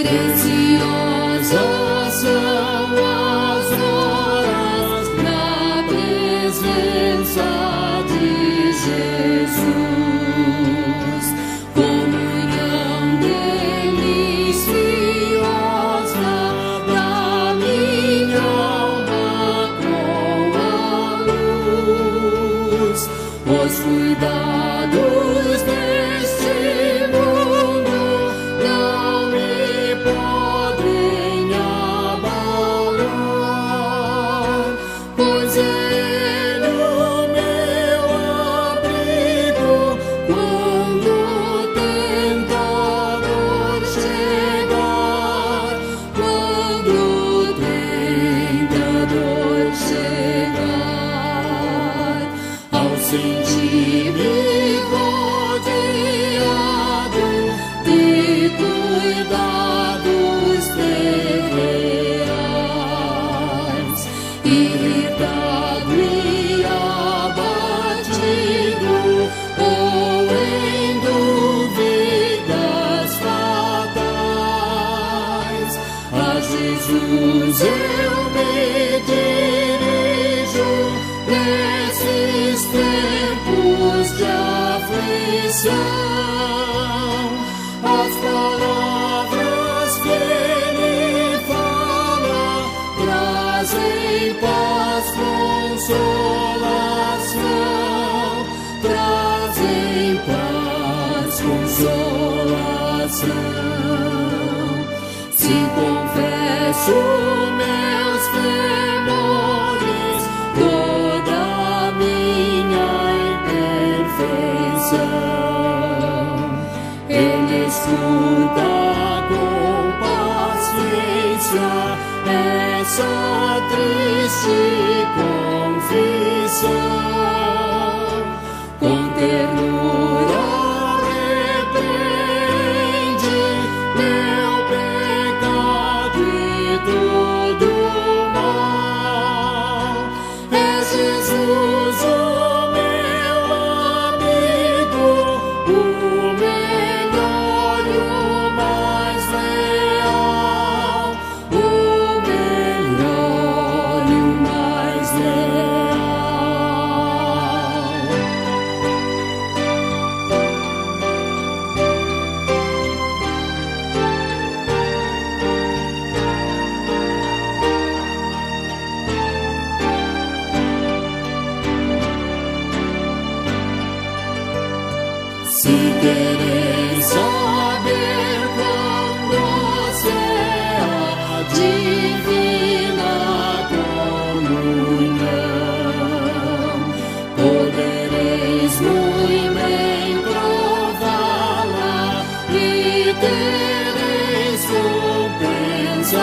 Preciosas são as horas na presença de Jesus. Comunhão deliciosa da minha alma com a luz. Os cuidados deste mundo não me podem abalar, pois Ele o meu abrigo quando o tentador chegar, quando o tentador chegar. Ao sentir-me rodeado de cuidados terreais, irritado e abatido, ou em dúvidas fatais, a Jesus eu me dirijo nesses tempos de aflição. As palavras que Ele fala trazem paz, consolação, trazem paz, consolação. Se confesso meus temores, toda a minha imperfeição, Ele escuta com paciência essa triste confissão. Com ternura repreende meu pecado e todo mal. É Jesus o meu amigo, o melhor e o mais leal, o melhor e o mais leal. Se quereis saber quão doce é a divina comunhão, podereis muito bem prová-la e tereis compensação.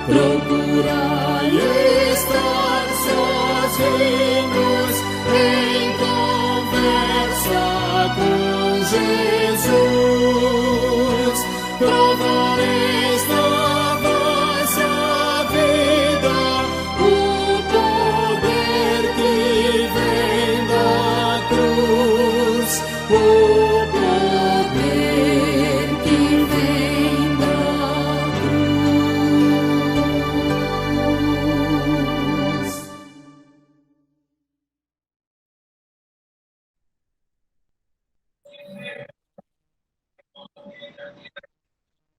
Procurai estar sozinhos em conversa com Jesus. Provareis na vossa vida o poder que vem da cruz, o poder que vem da cruz.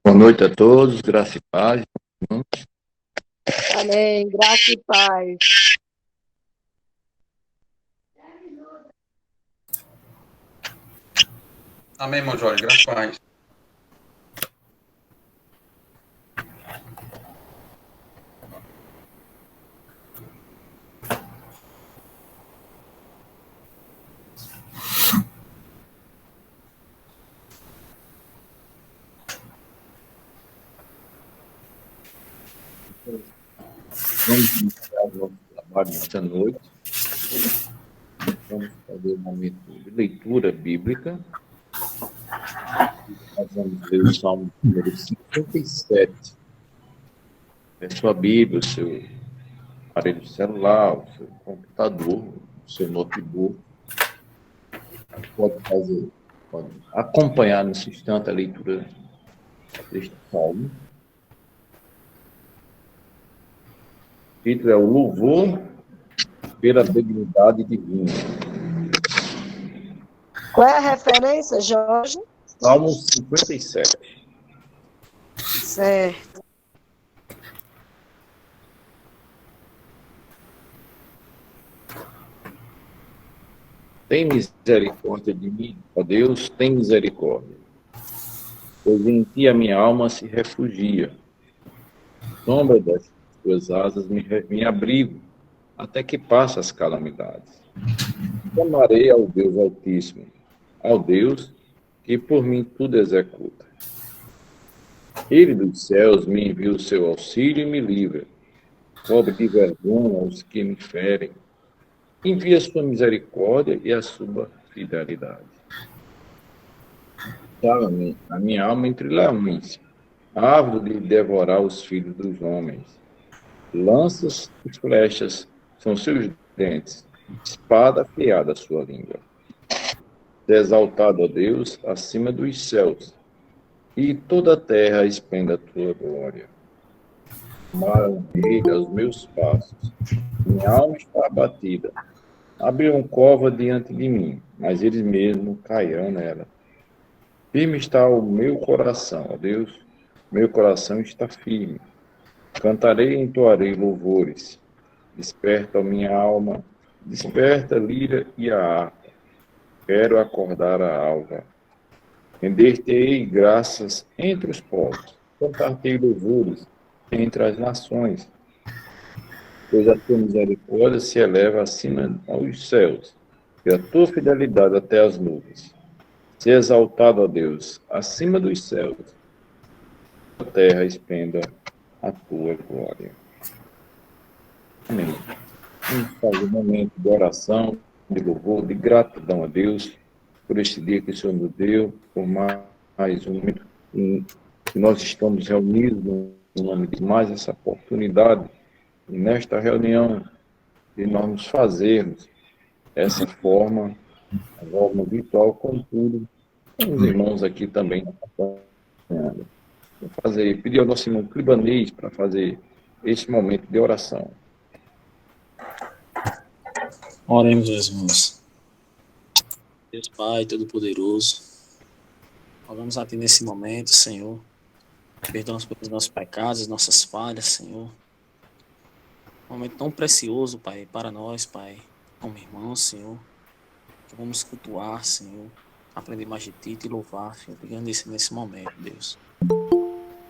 Boa noite a todos, graça e paz. Amém. Graça e paz. Amém, irmão Jorge, graças a Deus. Vamos iniciar o nosso trabalho nesta noite. Vamos fazer um momento de leitura bíblica. Nós vamos ler o Salmo número 57. É sua Bíblia, o seu aparelho celular, o seu computador, o seu notebook. Pode fazer Pode acompanhar nesse instante a leitura deste salmo. O título é o Louvor pela Benignidade Divina. Qual é a referência, Jorge? Salmo 57. Certo. Tem misericórdia de mim, ó Deus, tem misericórdia. Pois em ti a minha alma se refugia. Sombra das tuas asas me abrigo, até que passe as calamidades. Chamarei ao Deus Altíssimo, ao Deus que por mim tudo executa. Ele dos céus me envia o seu auxílio e me livra. Cobre de vergonha os que me ferem. Envia a sua misericórdia e a sua fidelidade. Salva-me a minha alma entre leões, árvore de devorar os filhos dos homens. Lanças e flechas são seus dentes, espada afiada a sua língua. Exaltado, ó Deus, acima dos céus, e toda a terra esplenda a tua glória. Maravilha os meus passos. Minha alma está abatida. Abriram cova diante de mim, mas eles mesmos cairão nela. Firme está o meu coração, ó Deus. Meu coração está firme. Cantarei e entoarei louvores. Desperta a minha alma. Desperta a lira e a harpa. Quero acordar a alva. Render-te-ei graças entre os povos. Cantar-te-ei louvores entre as nações. Pois a tua misericórdia se eleva acima aos céus, e a tua fidelidade até as nuvens. Se exaltado, ó Deus, acima dos céus, a terra espenda a tua glória. Amém. Vamos fazer um momento de oração, de louvor, de gratidão a Deus por este dia que o Senhor nos deu, por mais um momento em que nós estamos reunidos no nome de mais essa oportunidade, e nesta reunião, de nós nos fazermos essa forma virtual, contudo, com os irmãos aqui também acompanhando. Vou pedir ao nosso irmão Cribanês para fazer este momento de oração. Oremos, meus irmãos. Deus Pai Todo-Poderoso, oramos a Ti nesse momento, Senhor. Perdoa-nos pelos nossos pecados, nossas falhas, Senhor. Um momento tão precioso, Pai, para nós, Pai, como irmãos, Senhor. Que vamos cultuar, Senhor. Aprender mais de Ti, Te louvar, Senhor. Pegando nesse momento, Deus.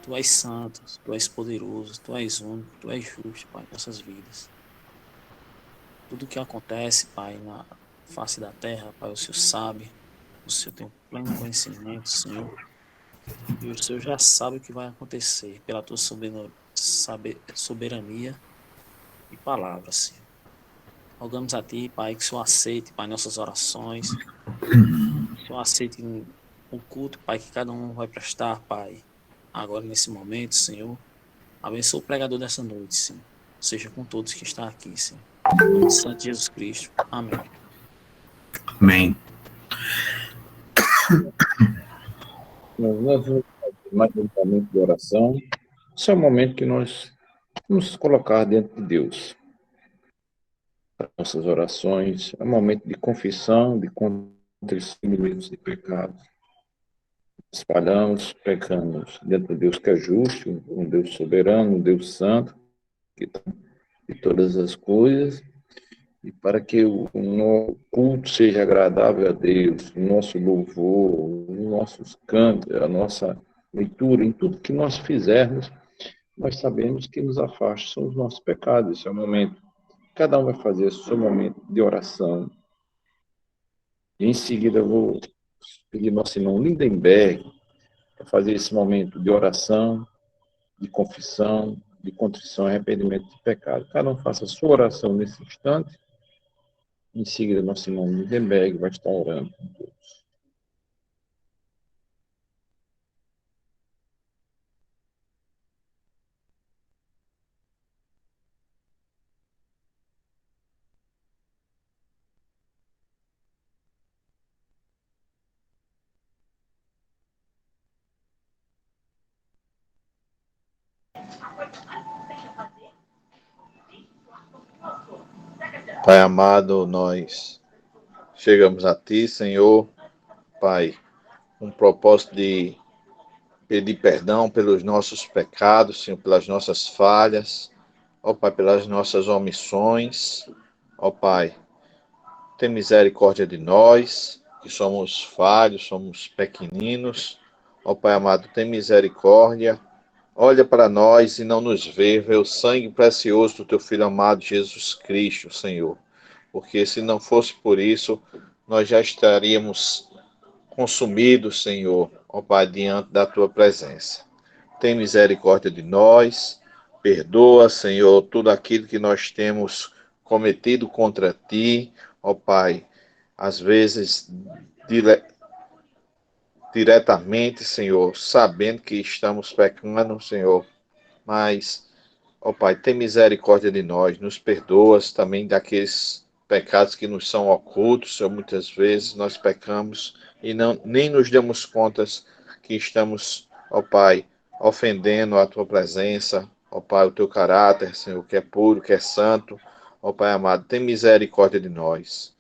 Tu és santo, Tu és poderoso, Tu és único, Tu és justo, Pai, em nossas vidas. Tudo o que acontece, Pai, na face da terra, Pai, o Senhor sabe. O Senhor tem um pleno conhecimento, Senhor. E o Senhor já sabe o que vai acontecer pela tua soberania e palavra, Senhor. Rogamos a Ti, Pai, que o Senhor aceite, Pai, nossas orações. Que o Senhor aceite o culto, Pai, que cada um vai prestar, Pai, agora nesse momento, Senhor. Abençoa o pregador dessa noite, Senhor. Seja com todos que estão aqui, Senhor. Em nome de Santo Jesus Cristo. Amém. Amém. Nós vamos fazer mais um momento de oração. Esse é o momento que nós vamos nos colocar diante de Deus. Nossas orações, é um momento de confissão, de contrição de pecados. Espalhamos, pecamos diante de Deus que é justo, um Deus soberano, um Deus santo, que está de todas as coisas, e para que o nosso culto seja agradável a Deus, o nosso louvor, os nossos cantos, a nossa leitura, em tudo que nós fizermos, nós sabemos que nos afasta são os nossos pecados. Esse é o momento. Cada um vai fazer o seu momento de oração. E em seguida eu vou pedir nosso irmão Lindenberg para fazer esse momento de oração, de confissão, de contrição e arrependimento de pecado. Cada um faça a sua oração nesse instante. Em seguida, nosso irmão Lindenberg vai estar orando com todos. Pai amado, nós chegamos a Ti, Senhor, Pai, com o propósito de pedir perdão pelos nossos pecados, Senhor, pelas nossas falhas, ó Pai, pelas nossas omissões, ó Pai, tem misericórdia de nós, que somos falhos, somos pequeninos, ó Pai amado, tem misericórdia, olha para nós e não nos vê o sangue precioso do Teu Filho amado Jesus Cristo, Senhor, porque se não fosse por isso, nós já estaríamos consumidos, Senhor, ó Pai, diante da Tua presença. Tem misericórdia de nós, perdoa, Senhor, tudo aquilo que nós temos cometido contra Ti, ó Pai, às vezes diretamente, Senhor, sabendo que estamos pecando, Senhor, mas, ó Pai, tem misericórdia de nós, nos perdoas também daqueles pecados que nos são ocultos, Senhor, muitas vezes nós pecamos e nem nos damos contas que estamos, ó Pai, ofendendo a Tua presença, ó Pai, o Teu caráter, Senhor, que é puro, que é santo, ó Pai amado, tem misericórdia de nós.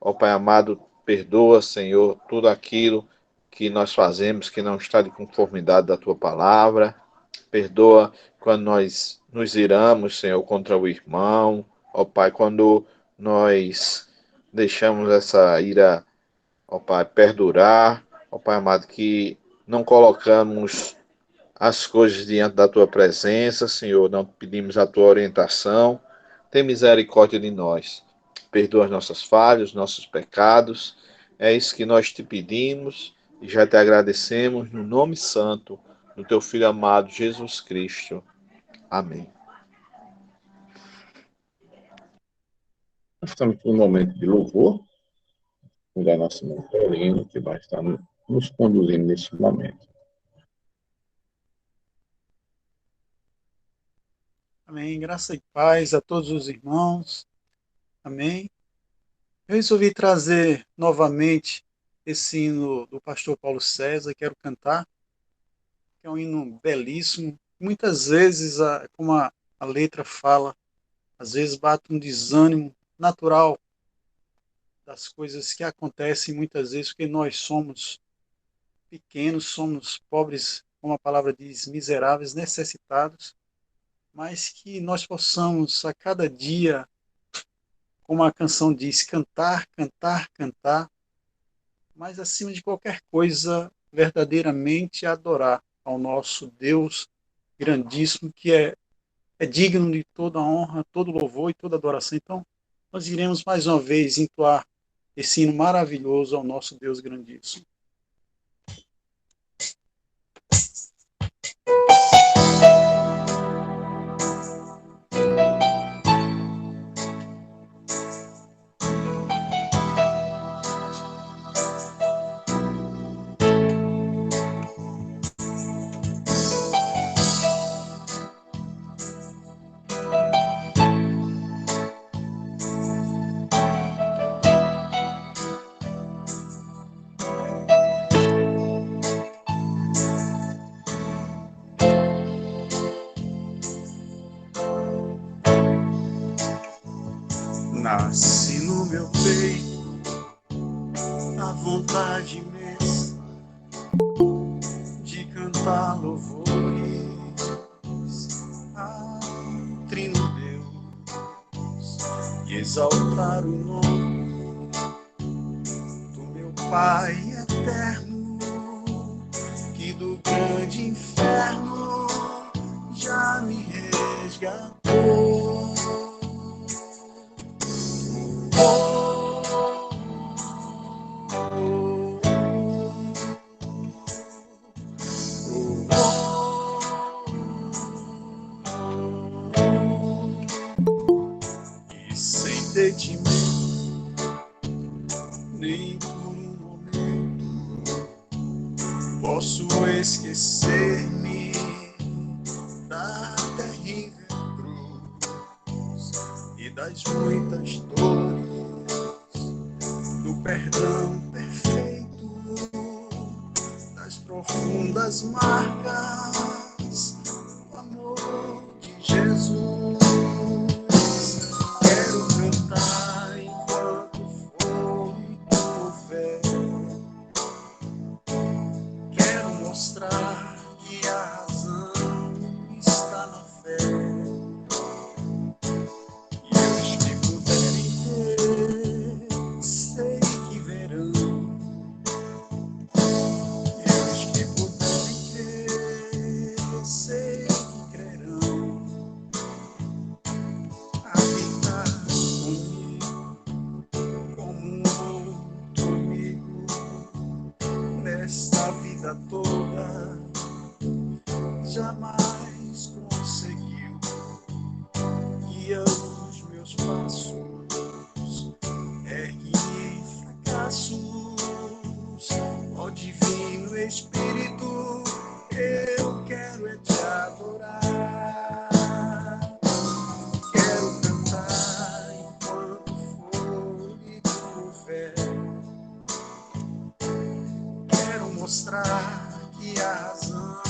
Ó Pai amado, perdoa, Senhor, tudo aquilo que nós fazemos que não está de conformidade da Tua palavra. Perdoa quando nós nos iramos, Senhor, contra o irmão. Ó Pai, quando nós deixamos essa ira, ó Pai, perdurar. Ó Pai amado, que não colocamos as coisas diante da Tua presença, Senhor, não pedimos a Tua orientação. Tem misericórdia de nós. Perdoa as nossas falhas, os nossos pecados. É isso que nós te pedimos e já te agradecemos no nome santo do Teu Filho amado Jesus Cristo. Amém. Nós estamos num momento de louvor, com a nossa irmã Carolina, que vai estar nos conduzindo neste momento. Amém. Graça e paz a todos os irmãos. Amém. Eu resolvi trazer novamente esse hino do pastor Paulo César, quero cantar, que é um hino belíssimo. Muitas vezes, como a letra fala, às vezes bate um desânimo natural das coisas que acontecem muitas vezes, porque nós somos pequenos, somos pobres, como a palavra diz, miseráveis, necessitados, mas que nós possamos a cada dia, como a canção diz, cantar, cantar, cantar, mas acima de qualquer coisa, verdadeiramente adorar ao nosso Deus grandíssimo, que é digno de toda honra, todo louvor e toda adoração. Então, nós iremos mais uma vez entoar esse hino maravilhoso ao nosso Deus grandíssimo. Nasce no meu peito a vontade imensa de cantar louvores ao Trino Deus e exaltar o nome do meu Pai eterno, que do grande inferno já me resgatou. E sem ter de mim, nem por um momento, posso esquecer-me da terrível cruz e das muitas dores, do perdão perfeito, das profundas marcas, do amor de Jesus. Quero cantar esta vida toda jamais conseguiu guiar os meus passos, ergue em fracassos, ó Divino Espírito, eu quero é te adorar. Quero cantar enquanto fôlego houver. Quero mostrar que a razão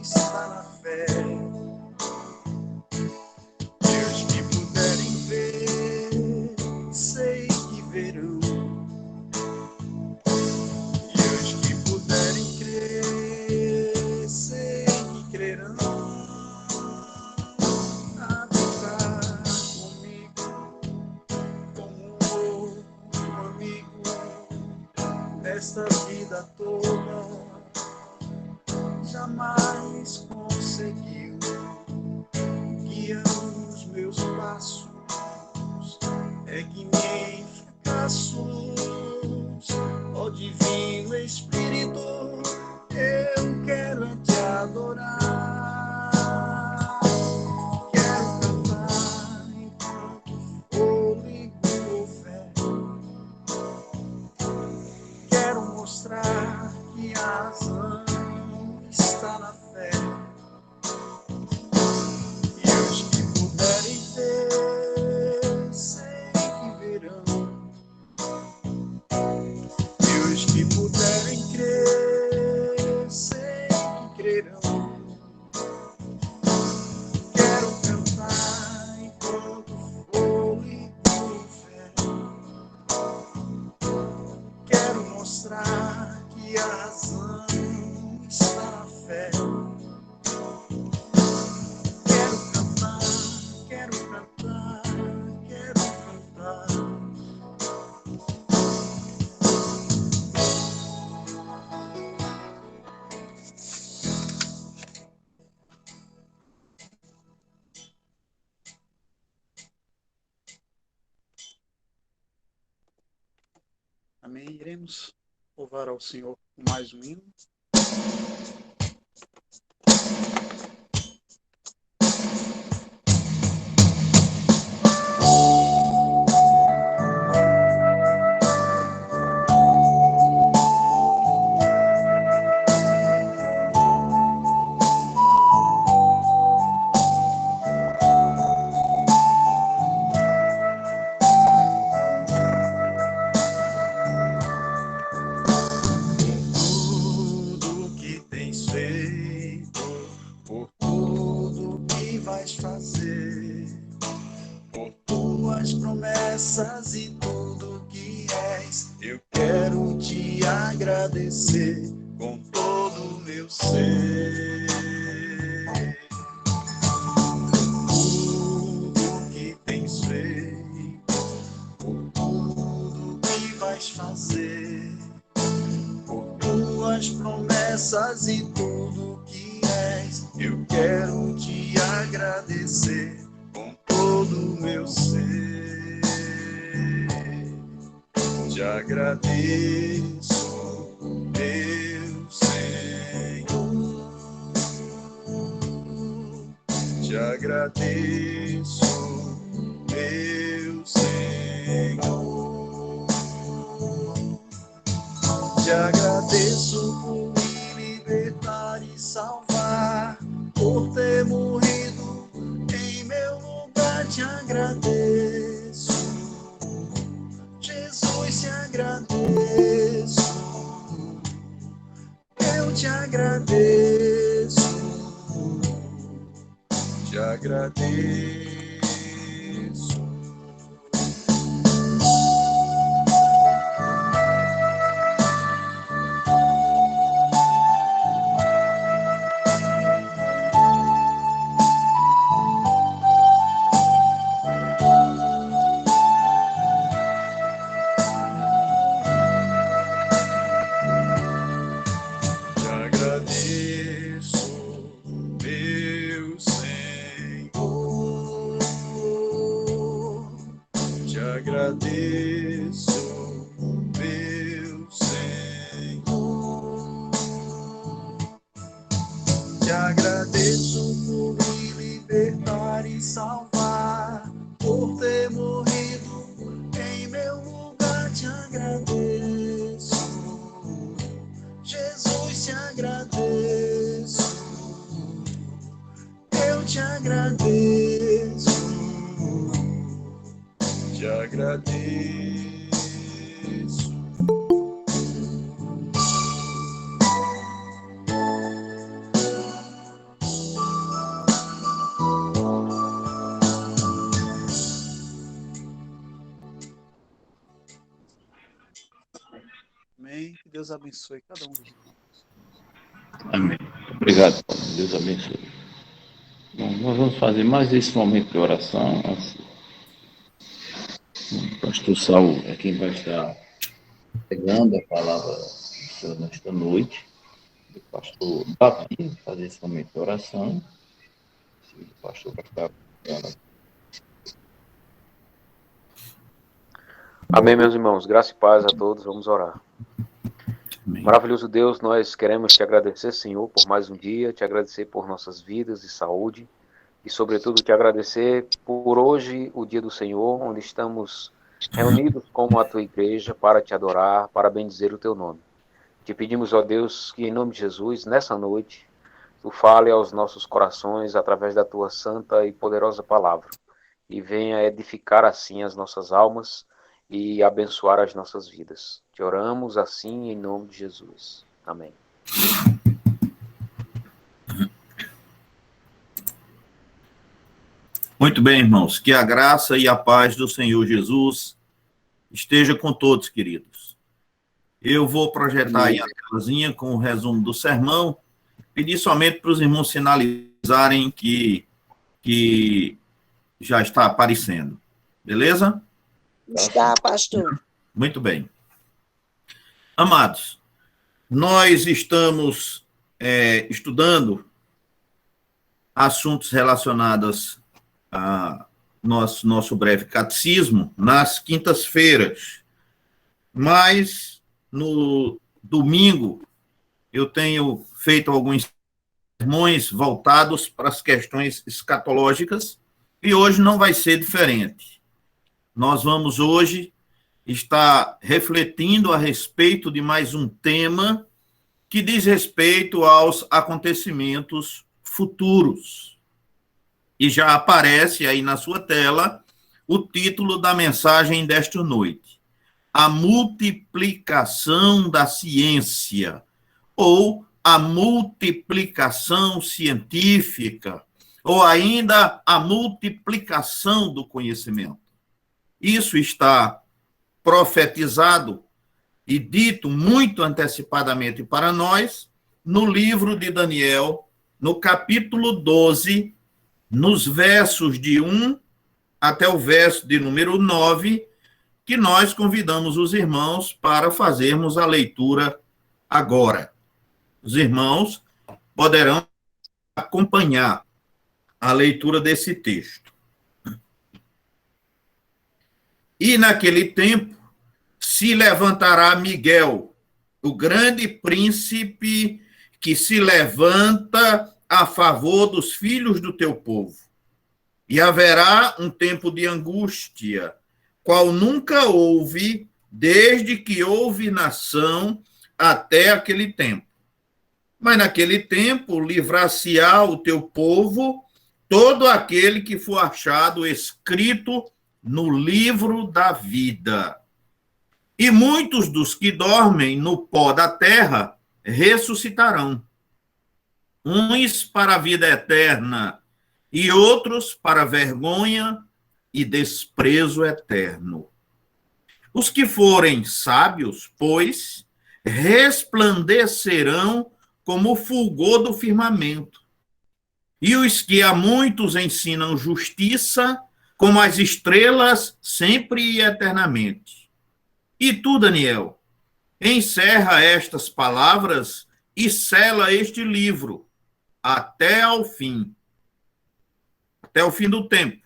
está na fé. E os que puderem ver, sei que verão. E os que puderem crer, sei que crerão. Habitar comigo como outro amigo nesta vida toda jamais conseguiu guiar os meus passos, ergue-me em fracassos, ó Divino Espírito, eu quero é te adorar. Quero cantar enquanto fôlego houver. Quero mostrar que a razão está na fé. E os que puderem ver, sei que verão. E os que puderem crer, sei que crerão. Quero cantar enquanto fôlego houver. Quero mostrar que a razão está na fé. Quero cantar, quero cantar, quero cantar. Amém. Iremos louvar ao Senhor com mais um hino. Tudo que tens feito, por tudo que vais fazer, por tuas promessas e tudo que és, eu quero te agradecer com todo o meu ser. Tudo que tens feito, por tudo que vais fazer, tuas promessas e tudo que és, eu quero te agradecer com todo o meu ser. Te agradeço, meu Senhor. Te agradeço, meu Senhor. Te agradeço por me libertar e salvar, por ter morrido em meu lugar. Te agradeço, Jesus, te agradeço. Eu te agradeço, te agradeço. Te agradeço, meu Senhor. agradeço por me libertar e salvar, por ter morrido em meu lugar. Te agradeço, Jesus, te agradeço. Eu te agradeço, te agradeço. Amém. Que Deus abençoe cada um dos irmãos. Amém. Obrigado, Paulo. Deus abençoe. Bom, nós vamos fazer mais esse momento de oração. O pastor Saul é quem vai estar pegando a palavra do Senhor nesta noite. O pastor Davi fazer esse momento de oração. O pastor vai estar pegando. Amém, meus irmãos. Graça e paz a todos. Vamos orar. Amém. Maravilhoso Deus, nós queremos te agradecer, Senhor, por mais um dia, te agradecer por nossas vidas e saúde, e sobretudo te agradecer por hoje, o dia do Senhor, onde estamos reunidos como a tua igreja para te adorar, para bendizer o teu nome. Te pedimos, ó Deus, que em nome de Jesus, nessa noite, tu fale aos nossos corações através da tua santa e poderosa palavra, e venha edificar assim as nossas almas e abençoar as nossas vidas. Te oramos assim em nome de Jesus. Amém. Muito bem, irmãos. Que a graça e a paz do Senhor Jesus esteja com todos, queridos. Eu vou projetar aí a telazinha com o resumo do sermão, pedir somente para os irmãos sinalizarem que já está aparecendo. Beleza? Está, pastor. Muito bem. Amados, nós estamos estudando assuntos relacionados a nosso breve catecismo nas quintas-feiras, mas no domingo eu tenho feito alguns sermões voltados para as questões escatológicas e hoje não vai ser diferente. Nós vamos hoje estar refletindo a respeito de mais um tema que diz respeito aos acontecimentos futuros. E já aparece aí na sua tela o título da mensagem desta noite: A multiplicação da ciência, ou a multiplicação científica, ou ainda a multiplicação do conhecimento. Isso está profetizado e dito muito antecipadamente para nós no livro de Daniel, no capítulo 12, nos versos de 1 até o verso de número 9, que nós convidamos os irmãos para fazermos a leitura agora. Os irmãos poderão acompanhar a leitura desse texto. E naquele tempo se levantará Miguel, o grande príncipe que se levanta a favor dos filhos do teu povo. E haverá um tempo de angústia, qual nunca houve, desde que houve nação até aquele tempo. Mas naquele tempo livrar-se-á o teu povo, todo aquele que for achado escrito no livro da vida. E muitos dos que dormem no pó da terra ressuscitarão, uns para a vida eterna e outros para vergonha e desprezo eterno. Os que forem sábios, pois, resplandecerão como o fulgor do firmamento, e os que a muitos ensinam justiça, como as estrelas, sempre e eternamente. E tu, Daniel, encerra estas palavras e sela este livro até ao fim do tempo.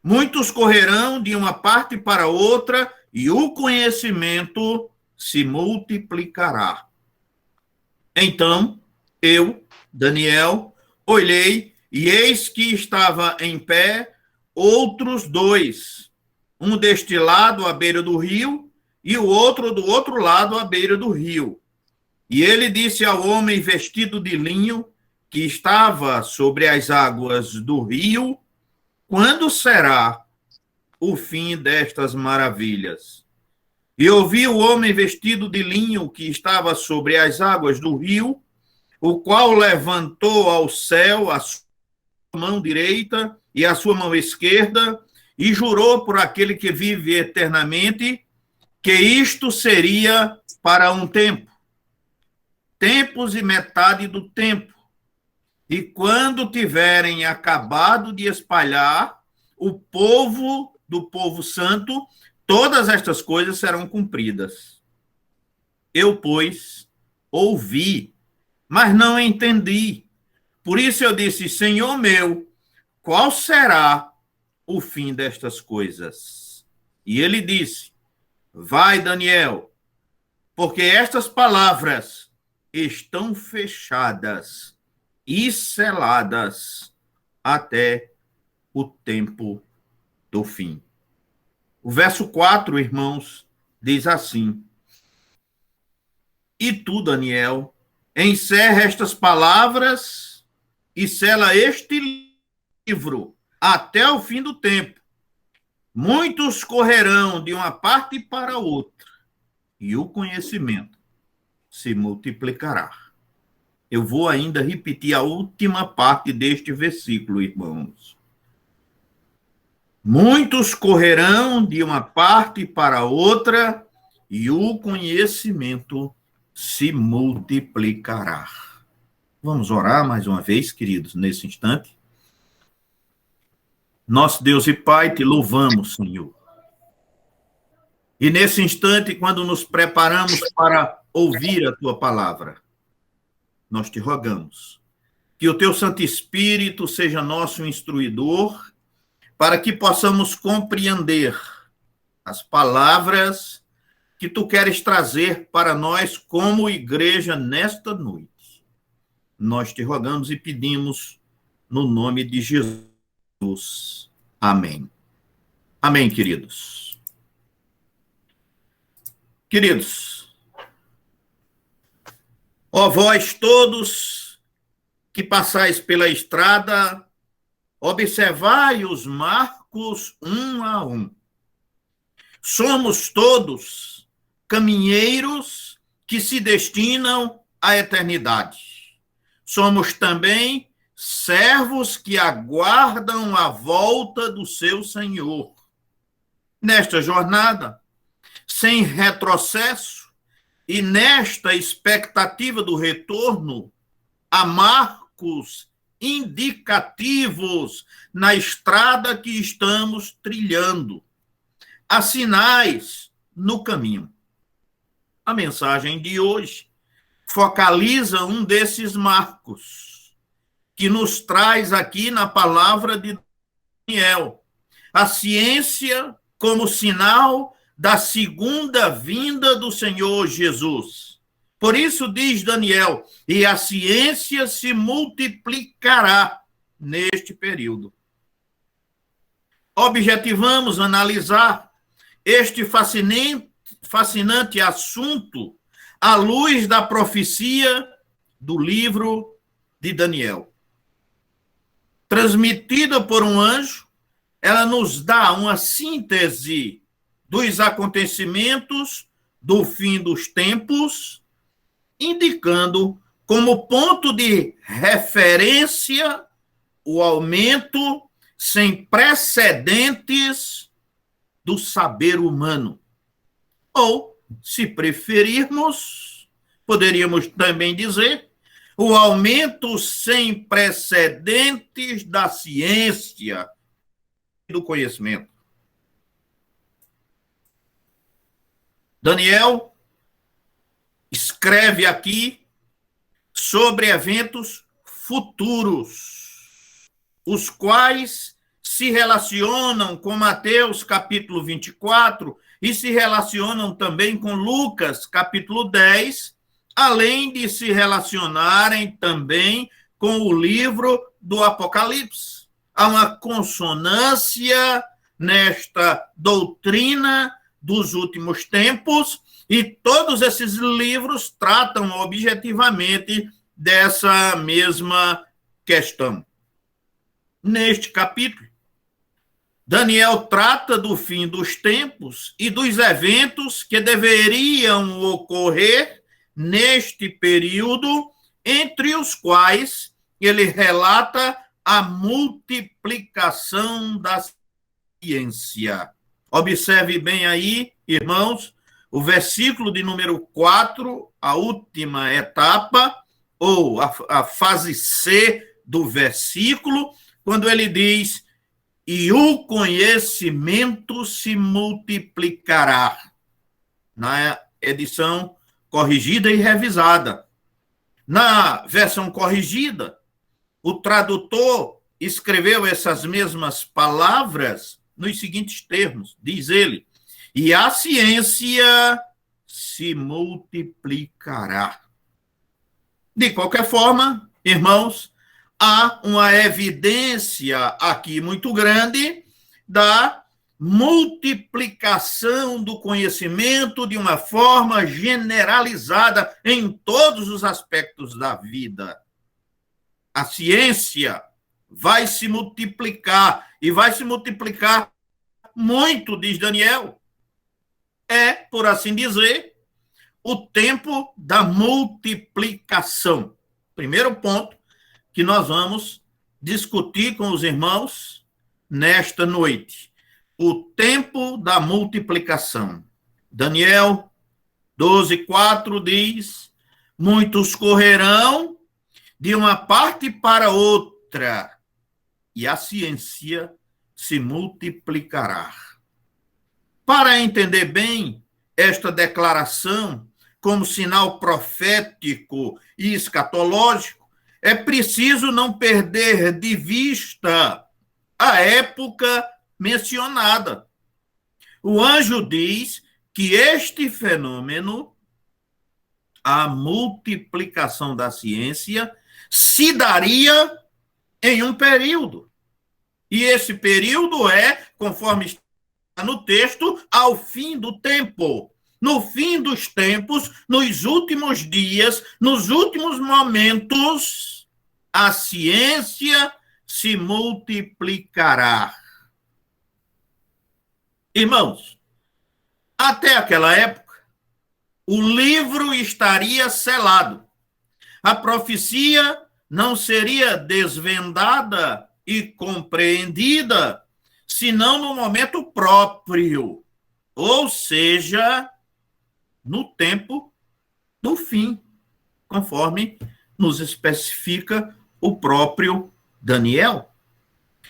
Muitos correrão de uma parte para outra e o conhecimento se multiplicará. Então, eu, Daniel, Olhei, e eis que estava em pé outros dois, um deste lado à beira do rio, e o outro do outro lado à beira do rio. E ele disse ao homem vestido de linho, que estava sobre as águas do rio: quando será o fim destas maravilhas? E ouvi o homem vestido de linho, que estava sobre as águas do rio, o qual levantou ao céu a sua mão direita e a sua mão esquerda, e jurou por aquele que vive eternamente, que isto seria para um tempo, tempos e metade do tempo. E quando tiverem acabado de espalhar o povo do povo santo, todas estas coisas serão cumpridas. Eu, pois, ouvi, mas não entendi. Por isso eu disse: Senhor meu, qual será o fim destas coisas? E ele disse: vai, Daniel, porque estas palavras estão fechadas e seladas até o tempo do fim. O verso 4, irmãos, diz assim: e tu, Daniel, encerra estas palavras e sela este livro até o fim do tempo. Muitos correrão de uma parte para outra, e o conhecimento se multiplicará. Eu vou ainda repetir a última parte deste versículo, irmãos. Muitos correrão de uma parte para outra, e o conhecimento se multiplicará. Vamos orar mais uma vez, queridos, nesse instante. Nosso Deus e Pai, te louvamos, Senhor. E nesse instante, quando nos preparamos para ouvir a tua palavra, nós te rogamos que o teu Santo Espírito seja nosso instruidor, para que possamos compreender as palavras que tu queres trazer para nós como igreja nesta noite. Nós te rogamos e pedimos no nome de Jesus. Amém. Amém, queridos. Queridos, ó vós todos que passais pela estrada, observai os marcos um a um. Somos todos caminheiros que se destinam à eternidade. Somos também servos que aguardam a volta do seu Senhor. Nesta jornada, sem retrocesso, e nesta expectativa do retorno, há marcos indicativos na estrada que estamos trilhando. Há sinais no caminho. A mensagem de hoje focaliza um desses marcos, que nos traz aqui na palavra de Daniel, a ciência como sinal da segunda vinda do Senhor Jesus. Por isso diz Daniel: e a ciência se multiplicará neste período. Objetivamos analisar este fascinante assunto à luz da profecia do livro de Daniel. Transmitida por um anjo, ela nos dá uma síntese dos acontecimentos do fim dos tempos, indicando como ponto de referência o aumento sem precedentes do saber humano. Ou, se preferirmos, poderíamos também dizer, o aumento sem precedentes da ciência e do conhecimento. Daniel escreve aqui sobre eventos futuros, os quais se relacionam com Mateus capítulo 24 e se relacionam também com Lucas capítulo 10, além de se relacionarem também com o livro do Apocalipse. Há uma consonância nesta doutrina dos últimos tempos, e todos esses livros tratam objetivamente dessa mesma questão. Neste capítulo, Daniel trata do fim dos tempos e dos eventos que deveriam ocorrer neste período, entre os quais ele relata a multiplicação da ciência. Observe bem aí, irmãos, o versículo de número 4, a última etapa, ou a fase C do versículo, quando ele diz: e o conhecimento se multiplicará. Na edição corrigida e revisada. Na versão corrigida, o tradutor escreveu essas mesmas palavras nos seguintes termos, diz ele: e a ciência se multiplicará. De qualquer forma, irmãos, há uma evidência aqui muito grande da multiplicação do conhecimento de uma forma generalizada em todos os aspectos da vida. A ciência vai se multiplicar, e vai se multiplicar muito, diz Daniel. É, por assim dizer, o tempo da multiplicação. Primeiro ponto que nós vamos discutir com os irmãos nesta noite. O tempo da multiplicação. Daniel 12:4 diz: muitos correrão de uma parte para outra, e a ciência se multiplicará. Para entender bem esta declaração como sinal profético e escatológico, é preciso não perder de vista a época mencionada. O anjo diz que este fenômeno, a multiplicação da ciência, se daria em um período. E esse período é, conforme está no texto, ao fim do tempo. No fim dos tempos, nos últimos dias, nos últimos momentos, a ciência se multiplicará. Irmãos, até aquela época, o livro estaria selado. A profecia não seria desvendada e compreendida, senão no momento próprio, ou seja, no tempo do fim, conforme nos especifica o próprio Daniel.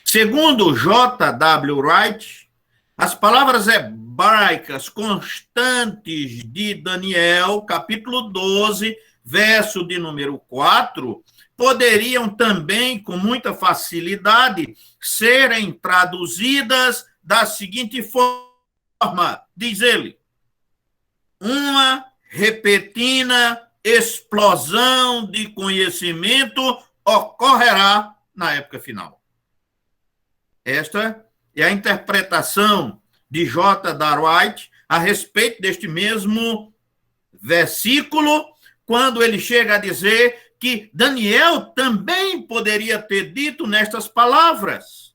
Segundo J.W. Wright, as palavras hebraicas constantes de Daniel, capítulo 12, verso de número 4, poderiam também, com muita facilidade, serem traduzidas da seguinte forma, diz ele: uma repentina explosão de conhecimento ocorrerá na época final. Esta é a interpretação de J. Wright a respeito deste mesmo versículo, quando ele chega a dizer que Daniel também poderia ter dito nestas palavras: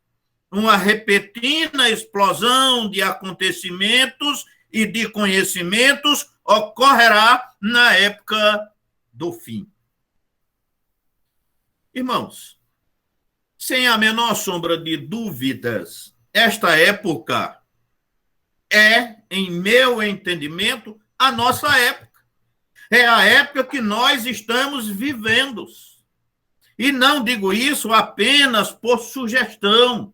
uma repentina explosão de acontecimentos e de conhecimentos ocorrerá na época do fim. Irmãos, sem a menor sombra de dúvidas, esta época é, em meu entendimento, a nossa época. É a época que nós estamos vivendo. E não digo isso apenas por sugestão,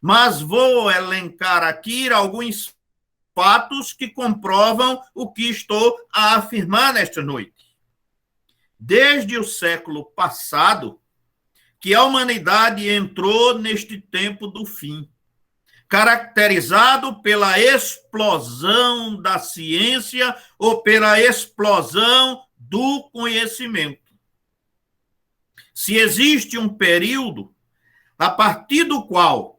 mas vou elencar aqui alguns fatos que comprovam o que estou a afirmar nesta noite. Desde o século passado, que a humanidade entrou neste tempo do fim, caracterizado pela explosão da ciência ou pela explosão do conhecimento. se existe um período a partir do qual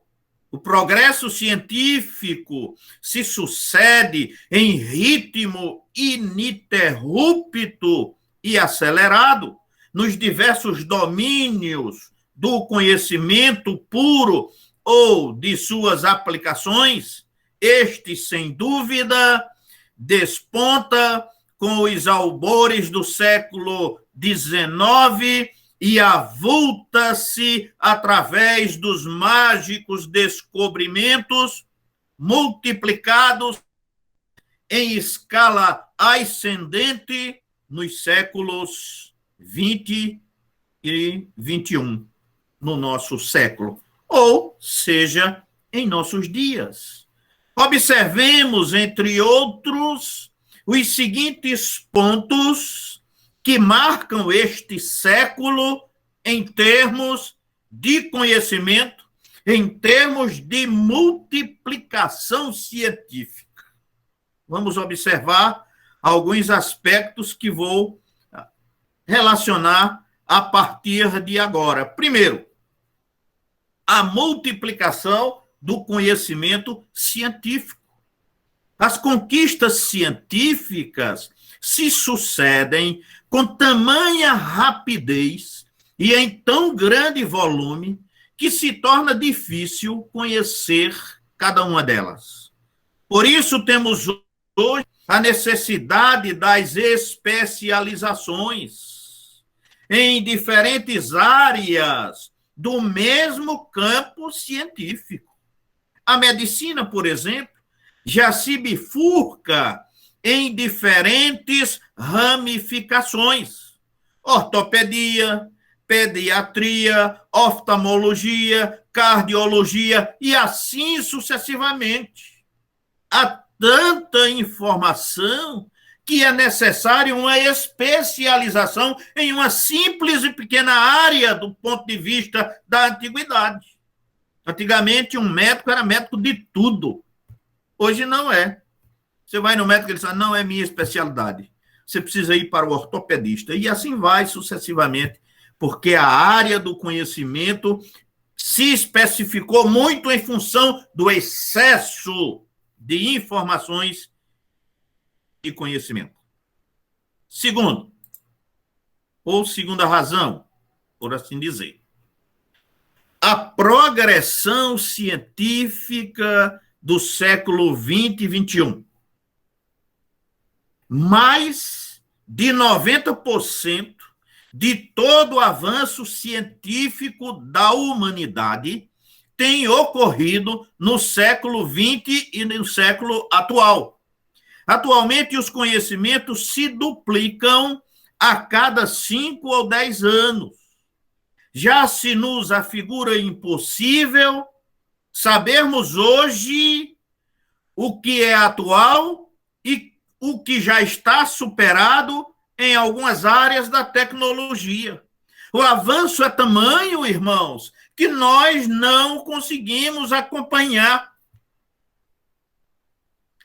o progresso científico se sucede em ritmo ininterrupto e acelerado nos diversos domínios do conhecimento puro ou de suas aplicações, este, sem dúvida, desponta com os albores do século XIX e avulta-se através dos mágicos descobrimentos multiplicados em escala ascendente nos séculos XX e XXI, no nosso século, ou seja, em nossos dias. Observemos, entre outros, os seguintes pontos que marcam este século em termos de conhecimento, em termos de multiplicação científica. Vamos observar alguns aspectos que vou relacionar a partir de agora. Primeiro, a multiplicação do conhecimento científico. As conquistas científicas se sucedem com tamanha rapidez e em tão grande volume que se torna difícil conhecer cada uma delas. Por isso, temos hoje a necessidade das especializações em diferentes áreas do mesmo campo científico. A medicina, por exemplo, já se bifurca em diferentes ramificações: ortopedia, pediatria, oftalmologia, cardiologia e assim sucessivamente. Há tanta informação que é necessário uma especialização em uma simples e pequena área do ponto de vista da antiguidade. Antigamente, um médico era médico de tudo. Hoje não é. Você vai no médico e ele diz: não é minha especialidade. Você precisa ir para o ortopedista. E assim vai sucessivamente, porque a área do conhecimento se especificou muito em função do excesso de informações e conhecimento. Segundo, ou segunda razão, por assim dizer, a progressão científica do século XX e XXI. Mais de 90% de todo o avanço científico da humanidade tem ocorrido no século XX e no século atual. Atualmente, os conhecimentos se duplicam a cada 5 ou 10 anos. Já se nos afigura impossível sabermos hoje o que é atual e o que já está superado em algumas áreas da tecnologia. O avanço é tamanho, irmãos, que nós não conseguimos acompanhar.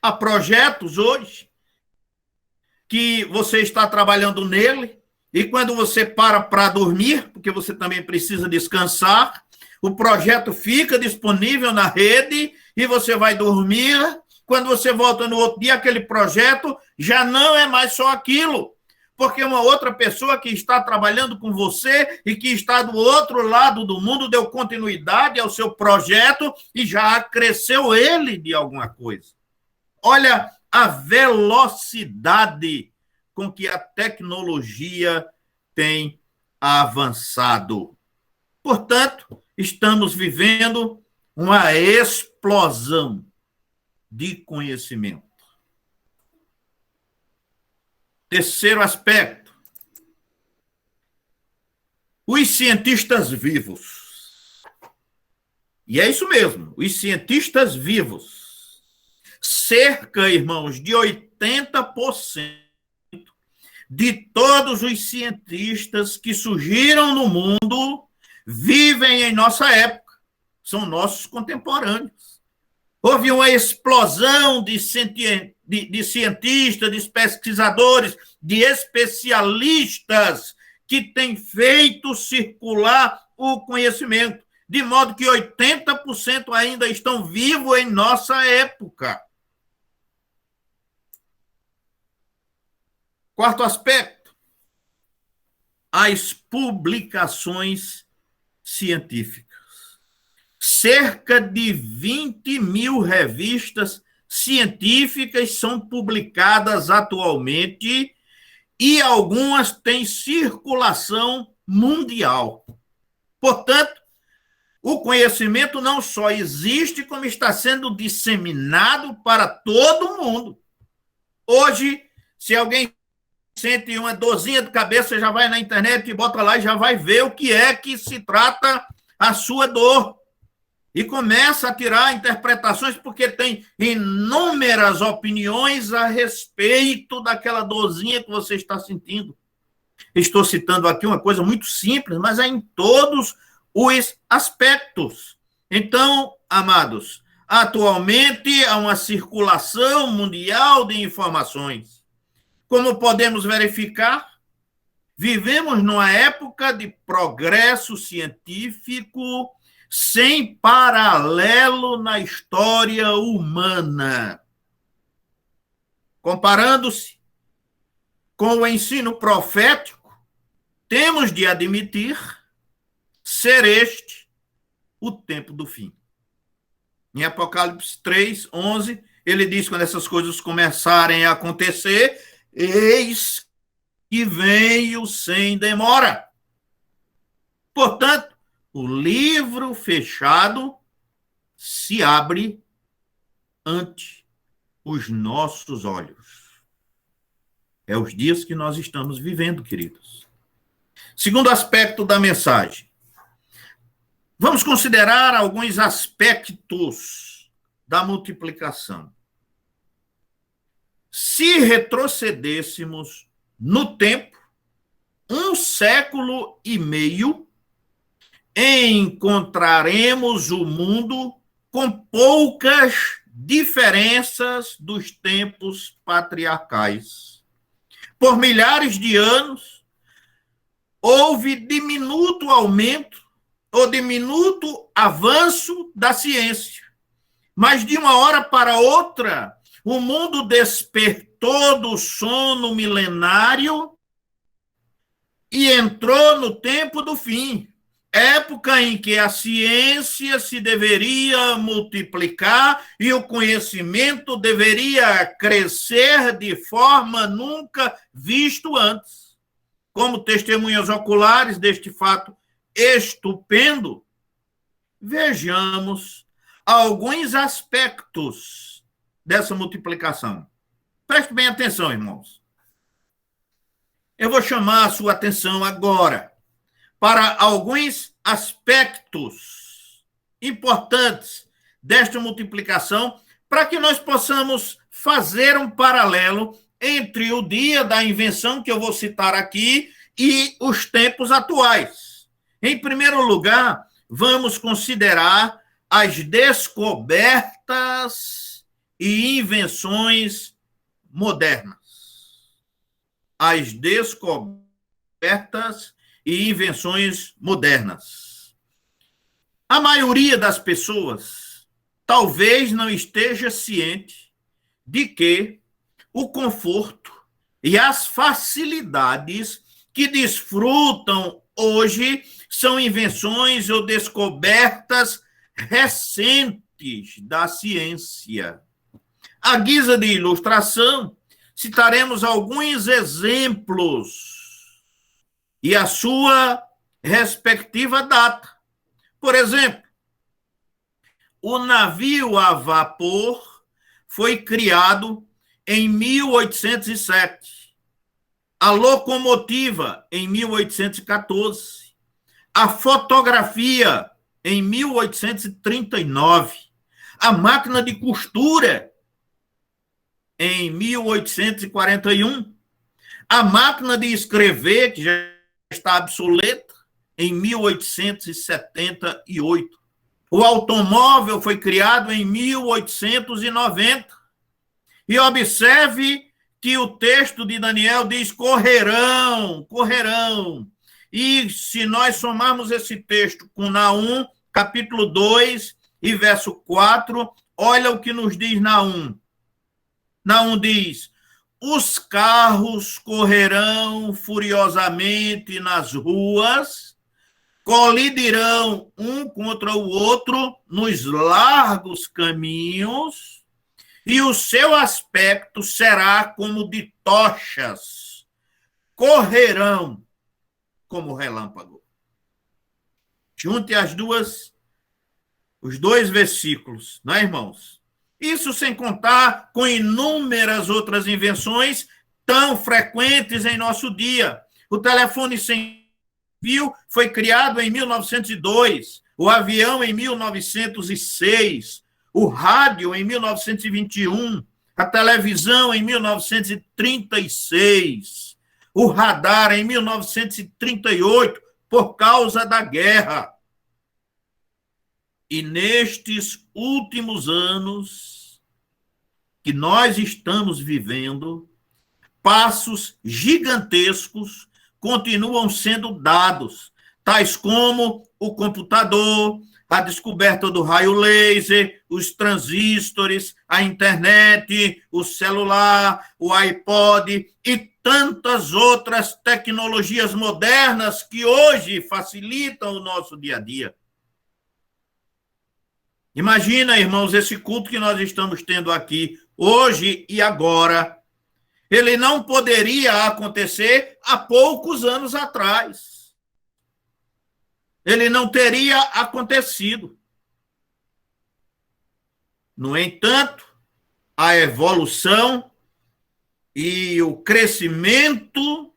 Há projetos hoje que você está trabalhando nele e quando você para dormir, porque você também precisa descansar, o projeto fica disponível na rede e você vai dormir. Quando você volta no outro dia, aquele projeto já não é mais só aquilo, porque uma outra pessoa que está trabalhando com você e que está do outro lado do mundo deu continuidade ao seu projeto e já acresceu ele de alguma coisa. Olha a velocidade com que a tecnologia tem avançado. Portanto, estamos vivendo uma explosão de conhecimento. Terceiro aspecto. Os cientistas vivos. E é isso mesmo, os cientistas vivos. Cerca, irmãos, de 80% de todos os cientistas que surgiram no mundo vivem em nossa época. São nossos contemporâneos. Houve uma explosão de cientistas, de pesquisadores, de especialistas que tem feito circular o conhecimento, de modo que 80% ainda estão vivos em nossa época. Quarto aspecto, as publicações científicas. Cerca de 20 mil revistas científicas são publicadas atualmente e algumas têm circulação mundial. Portanto, o conhecimento não só existe, como está sendo disseminado para todo mundo. Hoje, se alguém sente uma dorzinha de cabeça, já vai na internet e bota lá e já vai ver o que é que se trata a sua dor. E começa a tirar interpretações, porque tem inúmeras opiniões a respeito daquela dorzinha que você está sentindo. Estou citando aqui uma coisa muito simples, mas é em todos os aspectos. Então, amados, atualmente há uma circulação mundial de informações. Como podemos verificar, vivemos numa época de progresso científico sem paralelo na história humana. Comparando-se com o ensino profético, temos de admitir ser este o tempo do fim. Em Apocalipse 3, 11, ele diz, quando essas coisas começarem a acontecer, eis que venho sem demora. Portanto, o livro fechado se abre ante os nossos olhos. É os dias que nós estamos vivendo, queridos. Segundo aspecto da mensagem. Vamos considerar alguns aspectos da multiplicação. Se retrocedêssemos no tempo, 1 século e meio, encontraremos o mundo com poucas diferenças dos tempos patriarcais. Por milhares de anos, houve diminuto aumento ou diminuto avanço da ciência. Mas de uma hora para outra, o mundo despertou do sono milenário e entrou no tempo do fim. Época em que a ciência se deveria multiplicar e o conhecimento deveria crescer de forma nunca visto antes. Como testemunhas oculares deste fato estupendo, vejamos alguns aspectos dessa multiplicação. Preste bem atenção, irmãos. Eu vou chamar a sua atenção agora para alguns aspectos importantes desta multiplicação, para que nós possamos fazer um paralelo entre o dia da invenção, que eu vou citar aqui, e os tempos atuais. Em primeiro lugar, vamos considerar as descobertas e invenções modernas. As descobertas e invenções modernas. A maioria das pessoas talvez não esteja ciente de que o conforto e as facilidades que desfrutam hoje são invenções ou descobertas recentes da ciência. À guisa de ilustração, citaremos alguns exemplos e a sua respectiva data. Por exemplo, o navio a vapor foi criado em 1807, a locomotiva em 1814, a fotografia em 1839, a máquina de costura em 1841, a máquina de escrever, que já está obsoleta, em 1878. O automóvel foi criado em 1890. E observe que o texto de Daniel diz: correrão, correrão. E se nós somarmos esse texto com Naum, capítulo 2 e verso 4, olha o que nos diz Naum. Naum diz: os carros correrão furiosamente nas ruas, colidirão um contra o outro nos largos caminhos, e o seu aspecto será como de tochas, correrão como relâmpago. Junte os dois versículos, não é, irmãos? Isso sem contar com inúmeras outras invenções tão frequentes em nosso dia. O telefone sem fio foi criado em 1902, o avião em 1906, o rádio em 1921, a televisão em 1936, o radar em 1938, por causa da guerra. E nestes últimos anos que nós estamos vivendo, passos gigantescos continuam sendo dados, tais como o computador, a descoberta do raio laser, os transistores, a internet, o celular, o iPod e tantas outras tecnologias modernas que hoje facilitam o nosso dia a dia. Imagina, irmãos, esse culto que nós estamos tendo aqui hoje e agora, ele não poderia acontecer há poucos anos atrás. Ele não teria acontecido. No entanto, a evolução e o crescimento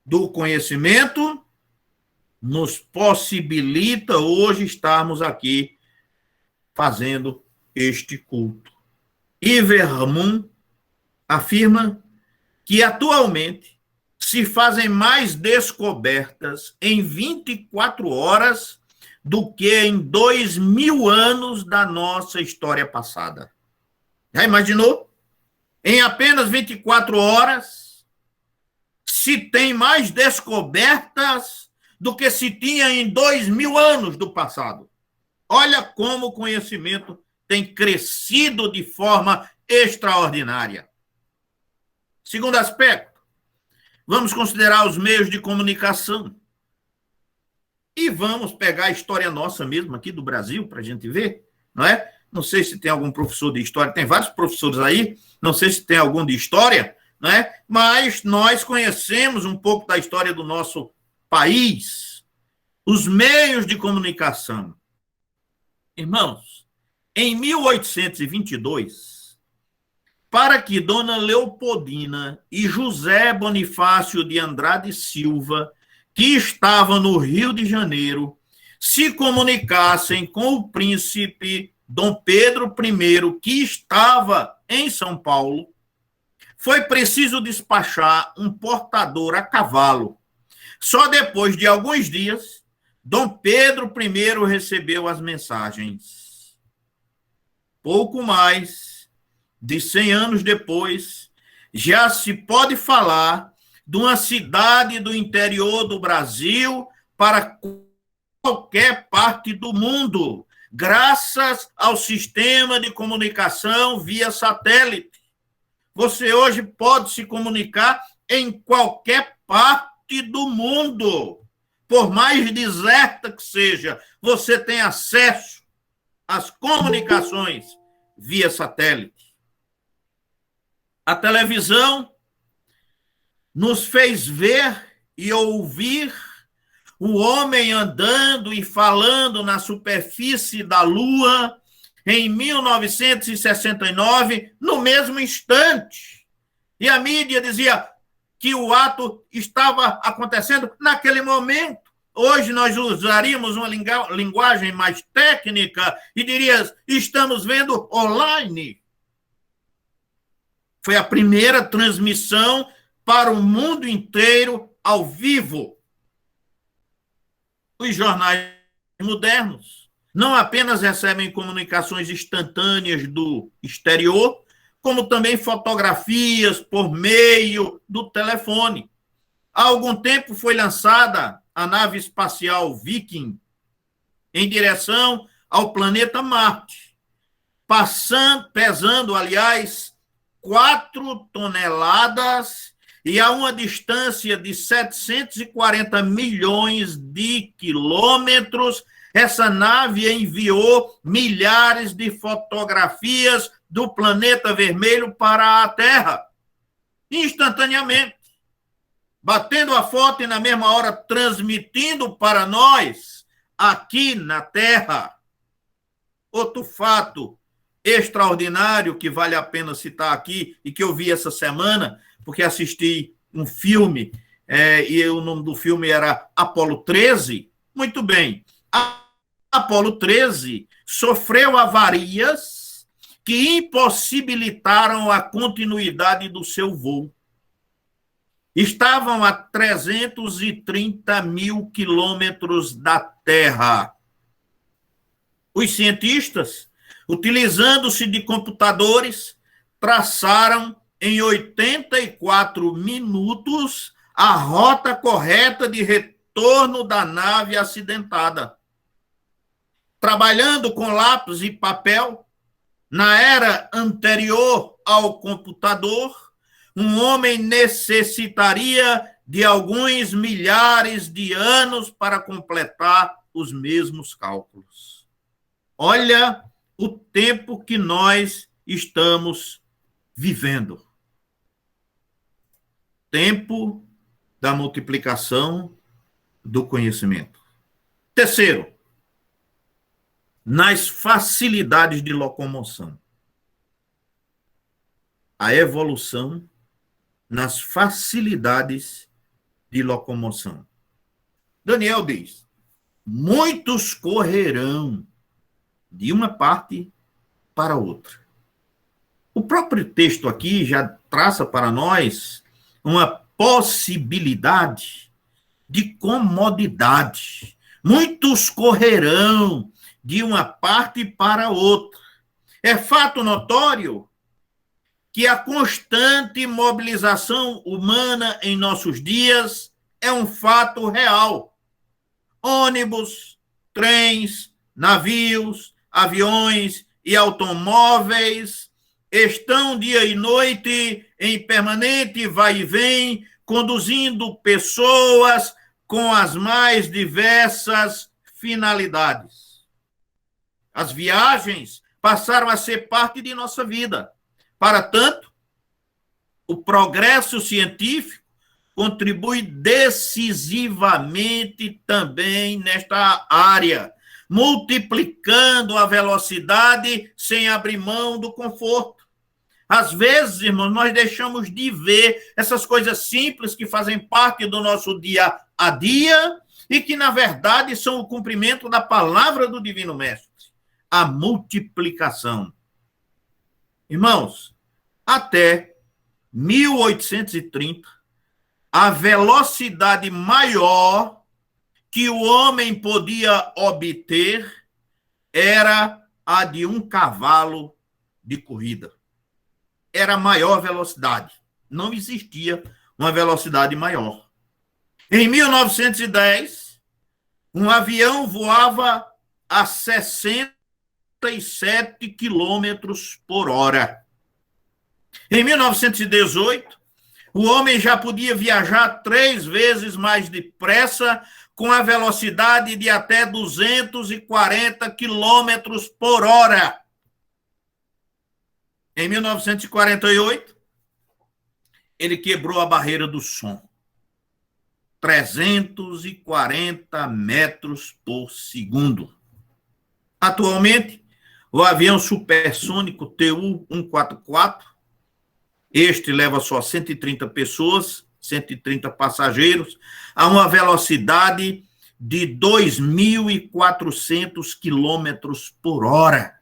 do conhecimento nos possibilita hoje estarmos aqui fazendo este culto. Ivermun afirma que atualmente se fazem mais descobertas em 24 horas do que em 2000 anos da nossa história passada. Já imaginou? Em apenas 24 horas, se tem mais descobertas do que se tinha em 2000 anos do passado. Olha como o conhecimento tem crescido de forma extraordinária. Segundo aspecto, vamos considerar os meios de comunicação. E vamos pegar a história nossa mesmo aqui do Brasil para a gente ver, não é? Não sei se tem algum professor de história, tem vários professores aí, não sei se tem algum de história, não é? Mas nós conhecemos um pouco da história do nosso país, os meios de comunicação. Irmãos, em 1822, para que Dona Leopoldina e José Bonifácio de Andrade Silva, que estavam no Rio de Janeiro, se comunicassem com o príncipe Dom Pedro I, que estava em São Paulo, foi preciso despachar um portador a cavalo. Só depois de alguns dias, Dom Pedro I recebeu as mensagens. Pouco mais de 100 anos depois, já se pode falar de uma cidade do interior do Brasil para qualquer parte do mundo, graças ao sistema de comunicação via satélite. Você hoje pode se comunicar em qualquer parte do mundo. Por mais deserta que seja, você tem acesso às comunicações via satélite. A televisão nos fez ver e ouvir o homem andando e falando na superfície da Lua em 1969, no mesmo instante. E a mídia dizia que o ato estava acontecendo naquele momento. Hoje nós usaríamos uma linguagem mais técnica e diríamos, estamos vendo online. Foi a primeira transmissão para o mundo inteiro ao vivo. Os jornais modernos não apenas recebem comunicações instantâneas do exterior, como também fotografias por meio do telefone. Há algum tempo foi lançada a nave espacial Viking em direção ao planeta Marte, pesando, aliás, 4 toneladas e a uma distância de 740 milhões de quilômetros. Essa nave enviou milhares de fotografias do planeta vermelho para a Terra, instantaneamente, batendo a foto e na mesma hora transmitindo para nós, aqui na Terra. Outro fato extraordinário que vale a pena citar aqui e que eu vi essa semana, porque assisti um filme, e o nome do filme era Apolo 13. Muito bem. A Apolo 13 sofreu avarias que impossibilitaram a continuidade do seu voo. Estavam a 330 mil quilômetros da Terra. Os cientistas, utilizando-se de computadores, traçaram em 84 minutos a rota correta de retorno da nave acidentada. Trabalhando com lápis e papel, na era anterior ao computador, um homem necessitaria de alguns milhares de anos para completar os mesmos cálculos. Olha o tempo que nós estamos vivendo. Tempo da multiplicação do conhecimento. Terceiro, nas facilidades de locomoção. A evolução nas facilidades de locomoção. Daniel diz: muitos correrão de uma parte para outra. O próprio texto aqui já traça para nós uma possibilidade de comodidade. Muitos correrão de uma parte para outra. É fato notório que a constante mobilização humana em nossos dias é um fato real. Ônibus, trens, navios, aviões e automóveis estão dia e noite em permanente vai e vem, conduzindo pessoas com as mais diversas finalidades. As viagens passaram a ser parte de nossa vida. Para tanto, o progresso científico contribui decisivamente também nesta área, multiplicando a velocidade sem abrir mão do conforto. Às vezes, irmãos, nós deixamos de ver essas coisas simples que fazem parte do nosso dia a dia e que, na verdade, são o cumprimento da palavra do Divino Mestre, a multiplicação. Irmãos, até 1830, a velocidade maior que o homem podia obter era a de um cavalo de corrida. Era a maior velocidade. Não existia uma velocidade maior. Em 1910, um avião voava a 67 quilômetros por hora. Em 1918, o homem já podia viajar 3 vezes mais depressa, com a velocidade de até 240 quilômetros por hora. Em 1948, ele quebrou a barreira do som. 340 metros por segundo. Atualmente, o avião supersônico TU-144, este leva só 130 pessoas, 130 passageiros, a uma velocidade de 2.400 quilômetros por hora.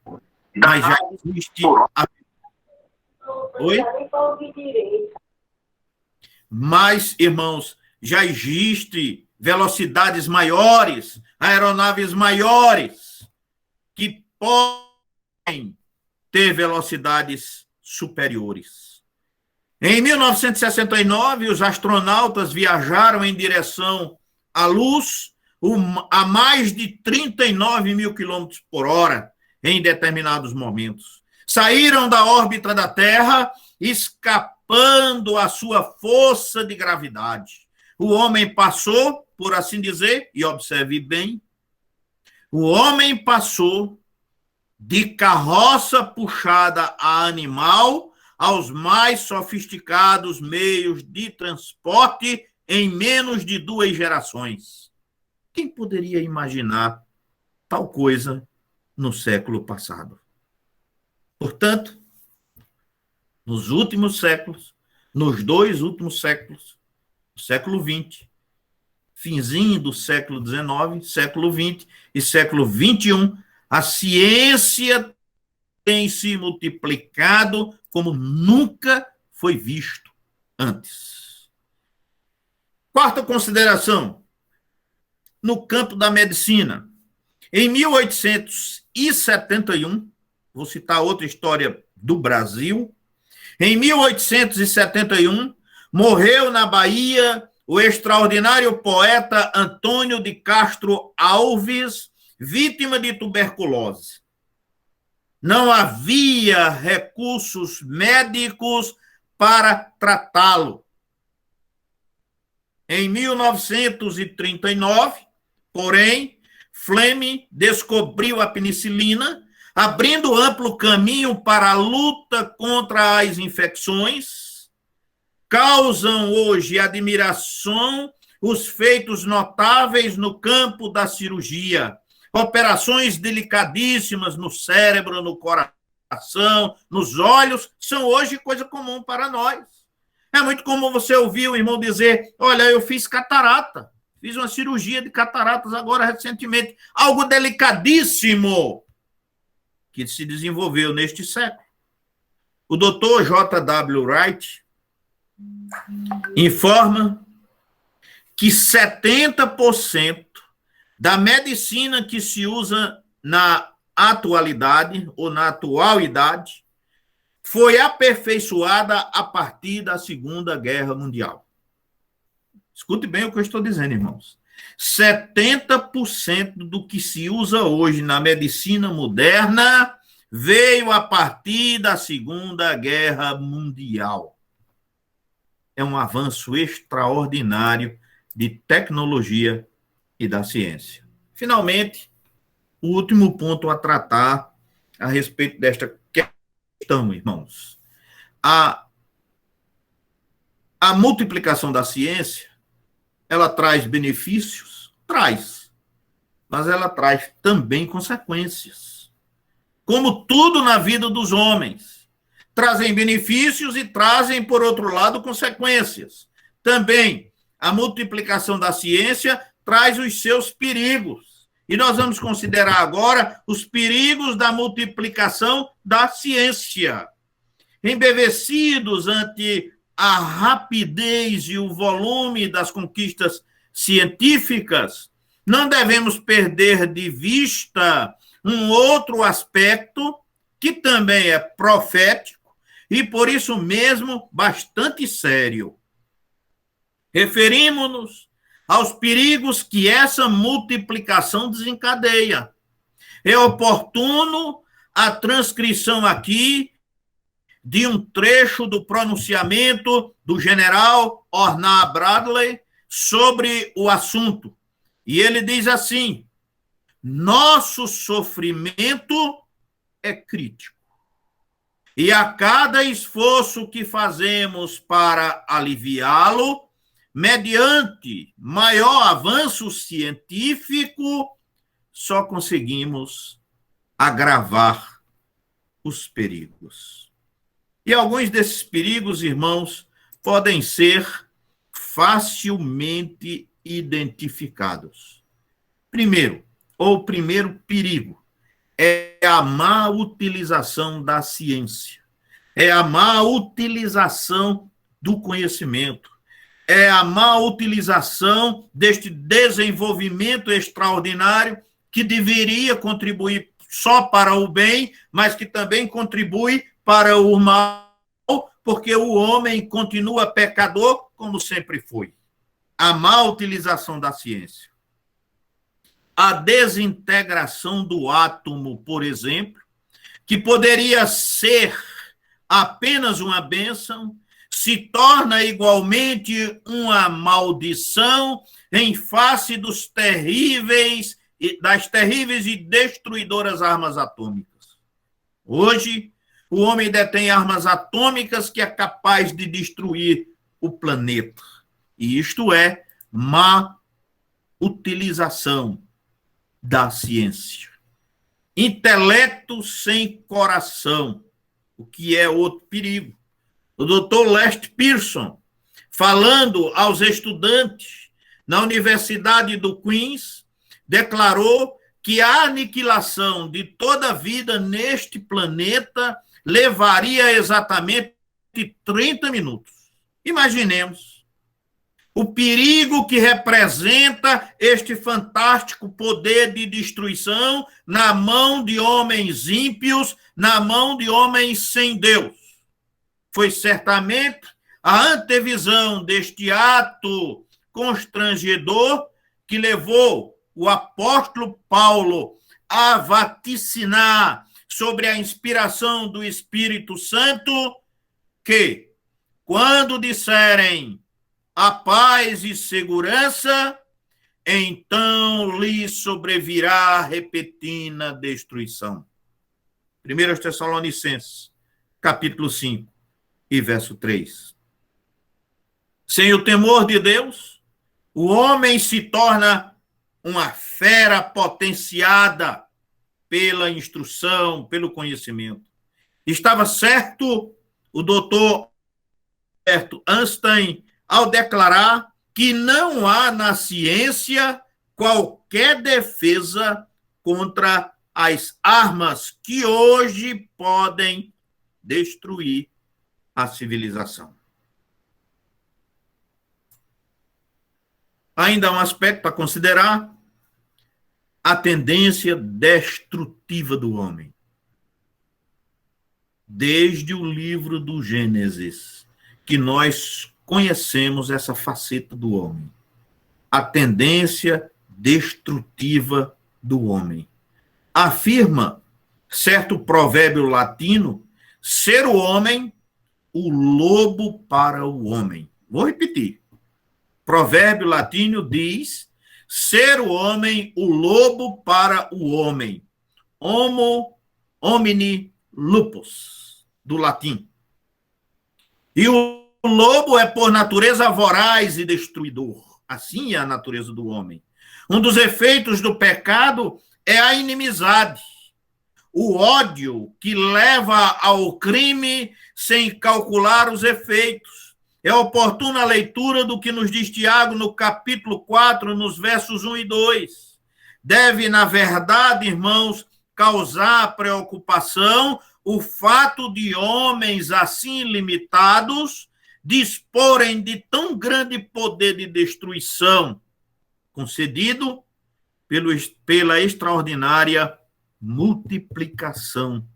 Mas já existe... Oi? Mas, irmãos, já existe velocidades maiores, aeronaves maiores, que podem ter velocidades superiores. Em 1969, os astronautas viajaram em direção à luz a mais de 39 mil quilômetros por hora em determinados momentos. Saíram da órbita da Terra, escapando à sua força de gravidade. O homem passou, por assim dizer, e observe bem, o homem passou de carroça puxada a animal aos mais sofisticados meios de transporte em menos de 2 gerações. Quem poderia imaginar tal coisa no século passado? Portanto, nos últimos séculos, nos 2 últimos séculos, século XX, finzinho do século XIX, século XX e século XXI, a ciência tem se multiplicado como nunca foi visto antes. Quarta consideração, no campo da medicina. Em 1871, vou citar outra história do Brasil, em 1871, morreu na Bahia o extraordinário poeta Antônio de Castro Alves, vítima de tuberculose. Não havia recursos médicos para tratá-lo. Em 1939, porém, Fleming descobriu a penicilina, abrindo amplo caminho para a luta contra as infecções. Causam hoje admiração os feitos notáveis no campo da cirurgia. Operações delicadíssimas no cérebro, no coração, nos olhos, são hoje coisa comum para nós. É muito comum você ouvir o irmão dizer, olha, eu fiz catarata, fiz uma cirurgia de cataratas agora recentemente, algo delicadíssimo que se desenvolveu neste século. O doutor J.W. Wright informa que 70% da medicina que se usa na atualidade, ou na atual idade, foi aperfeiçoada a partir da Segunda Guerra Mundial. Escute bem o que eu estou dizendo, irmãos. 70% do que se usa hoje na medicina moderna veio a partir da Segunda Guerra Mundial. É um avanço extraordinário de tecnologia e da ciência. Finalmente, o último ponto a tratar a respeito desta questão, irmãos. A multiplicação da ciência, ela traz benefícios? Traz. Mas ela traz também consequências. Como tudo na vida dos homens. Trazem benefícios e trazem, por outro lado, consequências. Também, a multiplicação da ciência traz os seus perigos. E nós vamos considerar agora os perigos da multiplicação da ciência. Embevecidos ante a rapidez e o volume das conquistas científicas, não devemos perder de vista um outro aspecto que também é profético e, por isso mesmo, bastante sério. Referimos-nos aos perigos que essa multiplicação desencadeia. É oportuno a transcrição aqui de um trecho do pronunciamento do general Ornar Bradley sobre o assunto. E ele diz assim: nosso sofrimento é crítico. E a cada esforço que fazemos para aliviá-lo, mediante maior avanço científico, só conseguimos agravar os perigos. E alguns desses perigos, irmãos, podem ser facilmente identificados. Primeiro perigo é a má utilização da ciência, é a má utilização do conhecimento, é a má utilização deste desenvolvimento extraordinário que deveria contribuir só para o bem, mas que também contribui para o mal, porque o homem continua pecador como sempre foi. A má utilização da ciência. A desintegração do átomo, por exemplo, que poderia ser apenas uma bênção, se torna igualmente uma maldição em face das terríveis e destruidoras armas atômicas. Hoje, o homem detém armas atômicas que é capaz de destruir o planeta. E isto é má utilização da ciência. Intelecto sem coração, o que é outro perigo. O Dr. Lester Pearson, falando aos estudantes na Universidade do Queens, declarou que a aniquilação de toda a vida neste planeta levaria exatamente 30 minutos. Imaginemos o perigo que representa este fantástico poder de destruição na mão de homens ímpios, na mão de homens sem Deus. Foi certamente a antevisão deste ato constrangedor que levou o apóstolo Paulo a vaticinar sobre a inspiração do Espírito Santo que, quando disserem a paz e segurança, então lhe sobrevirá repentina destruição. 1 Tessalonicenses, capítulo 5 e verso 3. Sem o temor de Deus, o homem se torna uma fera potenciada pela instrução, pelo conhecimento. Estava certo o doutor Albert Einstein ao declarar que não há na ciência qualquer defesa contra as armas que hoje podem destruir a civilização. Ainda há um aspecto a considerar: a tendência destrutiva do homem. Desde o livro do Gênesis, que nós conhecemos essa faceta do homem. A tendência destrutiva do homem. Afirma certo provérbio latino ser o homem o lobo para o homem. Vou repetir. Provérbio latino diz ser o homem o lobo para o homem. Homo homini lupus, do latim. E o lobo é, por natureza, voraz e destruidor. Assim é a natureza do homem. Um dos efeitos do pecado é a inimizade, o ódio que leva ao crime sem calcular os efeitos. É oportuna a leitura do que nos diz Tiago no capítulo 4, nos versos 1 e 2. Deve, na verdade, irmãos, causar preocupação o fato de homens assim limitados disporem de tão grande poder de destruição, concedido pela extraordinária multiplicação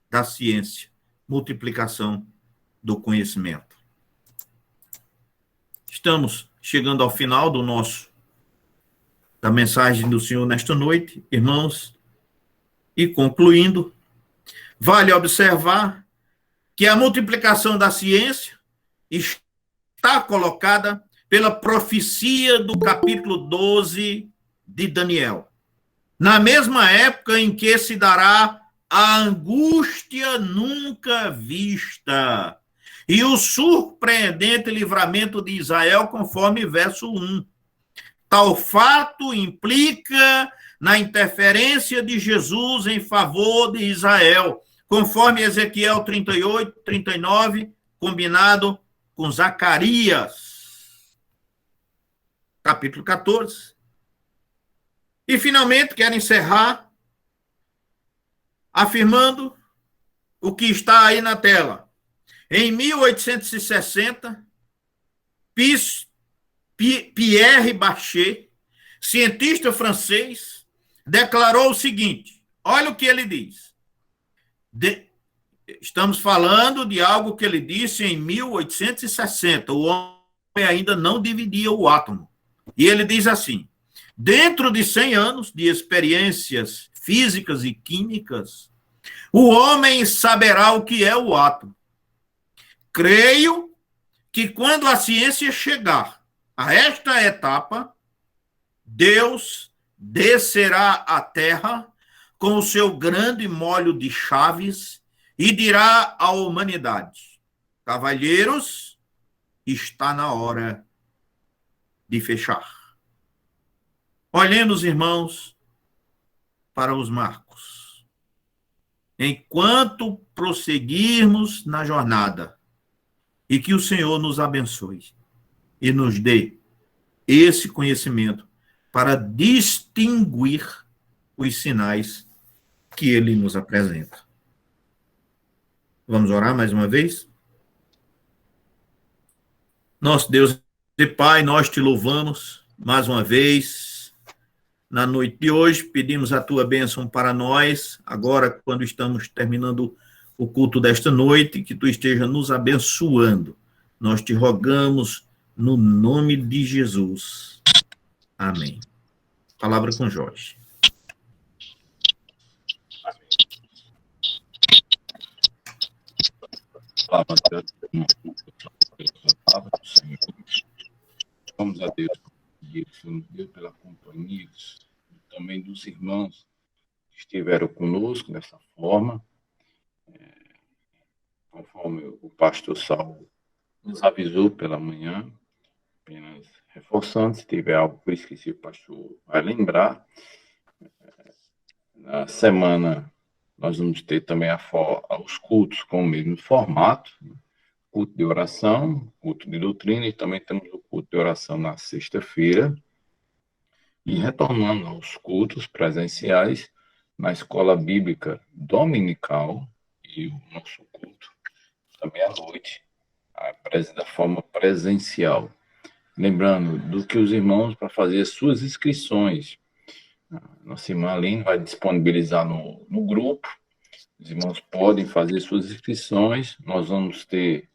da ciência, multiplicação do conhecimento. Estamos chegando ao final da mensagem do Senhor nesta noite, irmãos, e concluindo, vale observar que a multiplicação da ciência está colocada pela profecia do capítulo 12 de Daniel. Na mesma época em que se dará a angústia nunca vista e o surpreendente livramento de Israel, conforme verso 1. Tal fato implica na interferência de Jesus em favor de Israel, conforme Ezequiel 38, 39, combinado com Zacarias, capítulo 14. E, finalmente, quero encerrar afirmando o que está aí na tela. Em 1860, Pierre Bachet, cientista francês, declarou o seguinte, olha o que ele diz, estamos falando de algo que ele disse em 1860. O homem ainda não dividia o átomo. E ele diz assim: dentro de 100 anos de experiências físicas e químicas, o homem saberá o que é o átomo. Creio que quando a ciência chegar a esta etapa, Deus descerá à terra com o seu grande molho de chaves e dirá à humanidade: cavalheiros, está na hora de fechar. Olhemos, irmãos, para os marcos. Enquanto prosseguirmos na jornada, e que o Senhor nos abençoe e nos dê esse conhecimento para distinguir os sinais que ele nos apresenta. Vamos orar mais uma vez? Nosso Deus e Pai, nós te louvamos mais uma vez. Na noite de hoje, pedimos a tua bênção para nós, agora quando estamos terminando o culto desta noite, que tu esteja nos abençoando. Nós te rogamos no nome de Jesus. Amém. Palavra com Jorge. Palavra do Senhor. Vamos a Deus, Deus pela companhia e também dos irmãos que estiveram conosco dessa forma. Conforme o pastor Saulo nos avisou pela manhã, apenas reforçando, se tiver algo que eu esqueci, o pastor vai lembrar. Na semana, nós vamos ter também os cultos com o mesmo formato, culto de oração, culto de doutrina, e também temos o culto de oração na sexta-feira, e retornando aos cultos presenciais na escola bíblica dominical, e o nosso culto também à noite, da forma presencial. Lembrando do que os irmãos, para fazer as suas inscrições, nossa irmã Aline vai disponibilizar no grupo. Os irmãos podem fazer suas inscrições. Nós vamos ter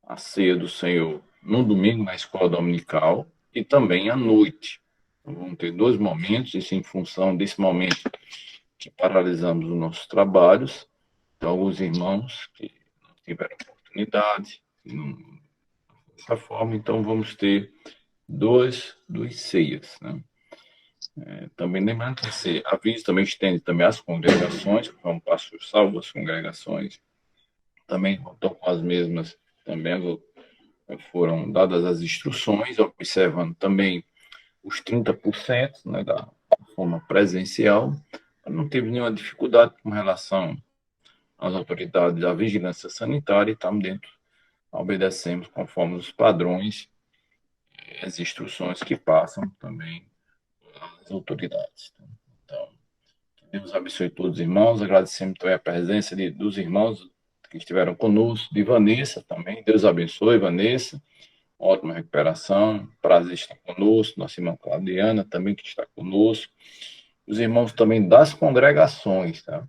a ceia do Senhor no domingo na escola dominical e também à noite. Então, vamos ter 2 momentos, isso em função desse momento que paralisamos os nossos trabalhos. Então, alguns irmãos que não tiveram oportunidade, dessa forma, então vamos ter 2 ceias, né? Também lembrando que esse aviso também estende também às congregações, como o pastor Salvo, as congregações também estão com as mesmas, também foram dadas as instruções, observando também os 30%, né, da forma presencial. Não teve nenhuma dificuldade com relação às autoridades da vigilância sanitária, e estamos obedecemos conforme os padrões, as instruções que passam também as autoridades. Então, que Deus abençoe todos os irmãos. Agradecemos também a presença dos irmãos que estiveram conosco, de Vanessa também. Deus abençoe, Vanessa. Ótima recuperação. Prazer estar conosco. Nossa irmã Claudiana também, que está conosco. Os irmãos também das congregações, tá?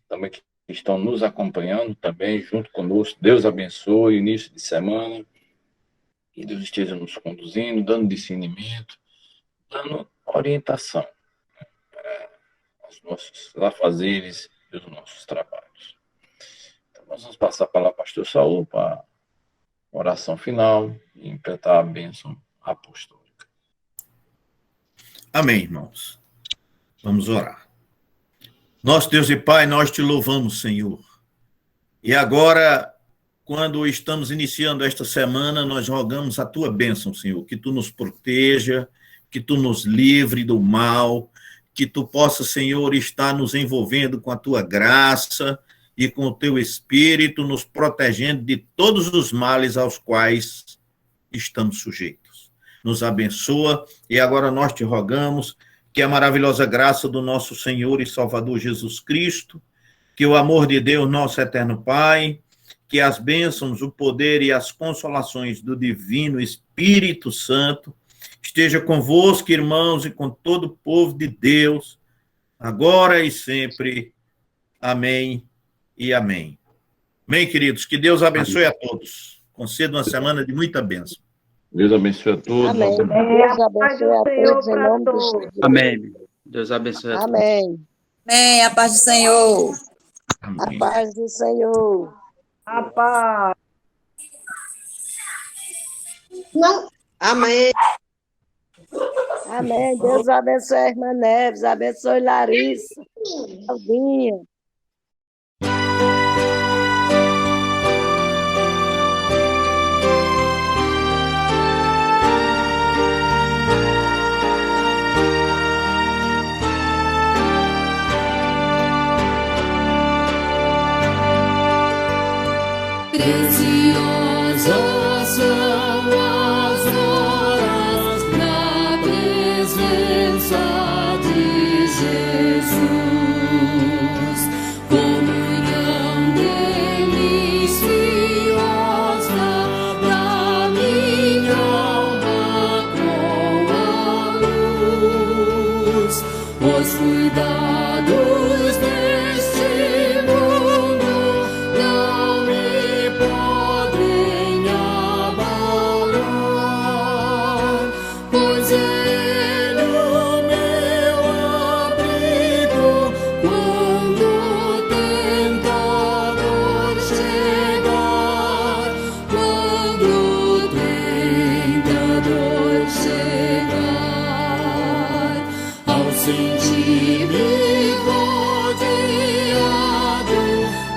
Também que estão nos acompanhando também, junto conosco. Deus abençoe, início de semana. Que Deus esteja nos conduzindo, dando discernimento, dando orientação, né, para os nossos afazeres e os nossos trabalhos. Então, nós vamos passar para lá, pastor Saul, para a oração final e implementar a bênção apostólica. Amém, irmãos. Vamos orar. Nosso Deus e Pai, nós te louvamos, Senhor. E agora, quando estamos iniciando esta semana, nós rogamos a tua bênção, Senhor, que tu nos proteja, que tu nos livre do mal, que tu possa, Senhor, estar nos envolvendo com a tua graça e com o teu Espírito, nos protegendo de todos os males aos quais estamos sujeitos. Nos abençoa, e agora nós te rogamos que a maravilhosa graça do nosso Senhor e Salvador Jesus Cristo, que o amor de Deus, nosso eterno Pai, que as bênçãos, o poder e as consolações do divino Espírito Santo esteja convosco, irmãos, e com todo o povo de Deus, agora e sempre. Amém e amém. Amém, queridos? Que Deus abençoe a todos. Conceda uma semana de muita bênção. Deus abençoe a todos. Amém. Deus abençoe a todos em nome de Jesus. Amém. Deus abençoe a todos. Amém. Amém. A paz do Senhor. Amém. A paz do Senhor. A paz. Amém. Amém. Deus abençoe a irmã Neves, abençoe Larissa, Aldinha. Preciosas são as horas na presença de Jesus. Comunhão deliciosa da minha alma com a luz. Os cuidados deste mundo não me podem abalar, pois Ele o meu abrigo quando o tentador chegar, quando o tentador chegar, ao sentir-me rodeado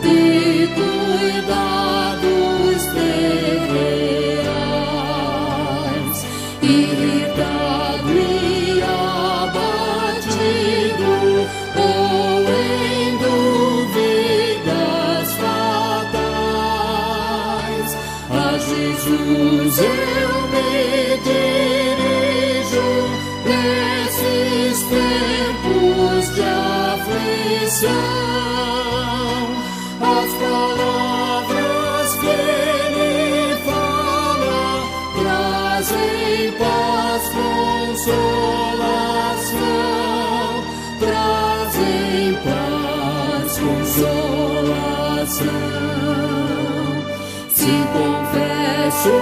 de cuidados terrenais, irritado e abatido, ou em dúvidas fatais, a Jesus eu me dirijo nesses tempos de aflição. As palavras que Ele fala trazem paz, consolação, trazem paz, consolação. Se confesso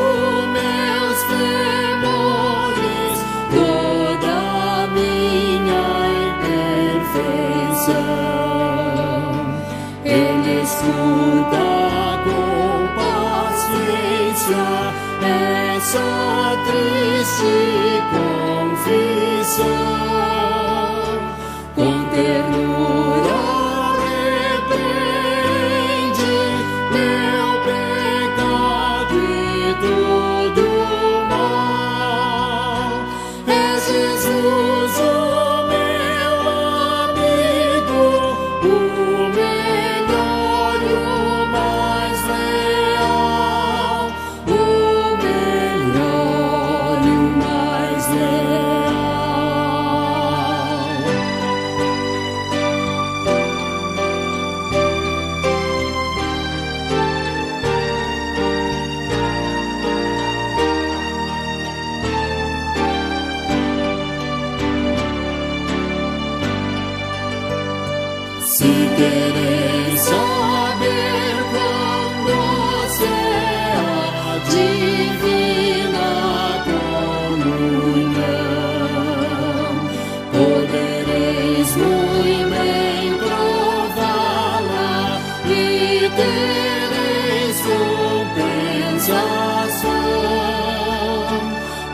meus temores, toda a minha imperfeição, Ele escuta com paciência essa triste confissão. Com ternura repreende meu pecado e todo mal. É Jesus o meu amigo, o melhor e o mais leal, o melhor e o mais leal. Se quereis saber quão doce é a divina comunhão, podereis muito bem prová-la e tereis compensação.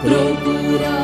Procurai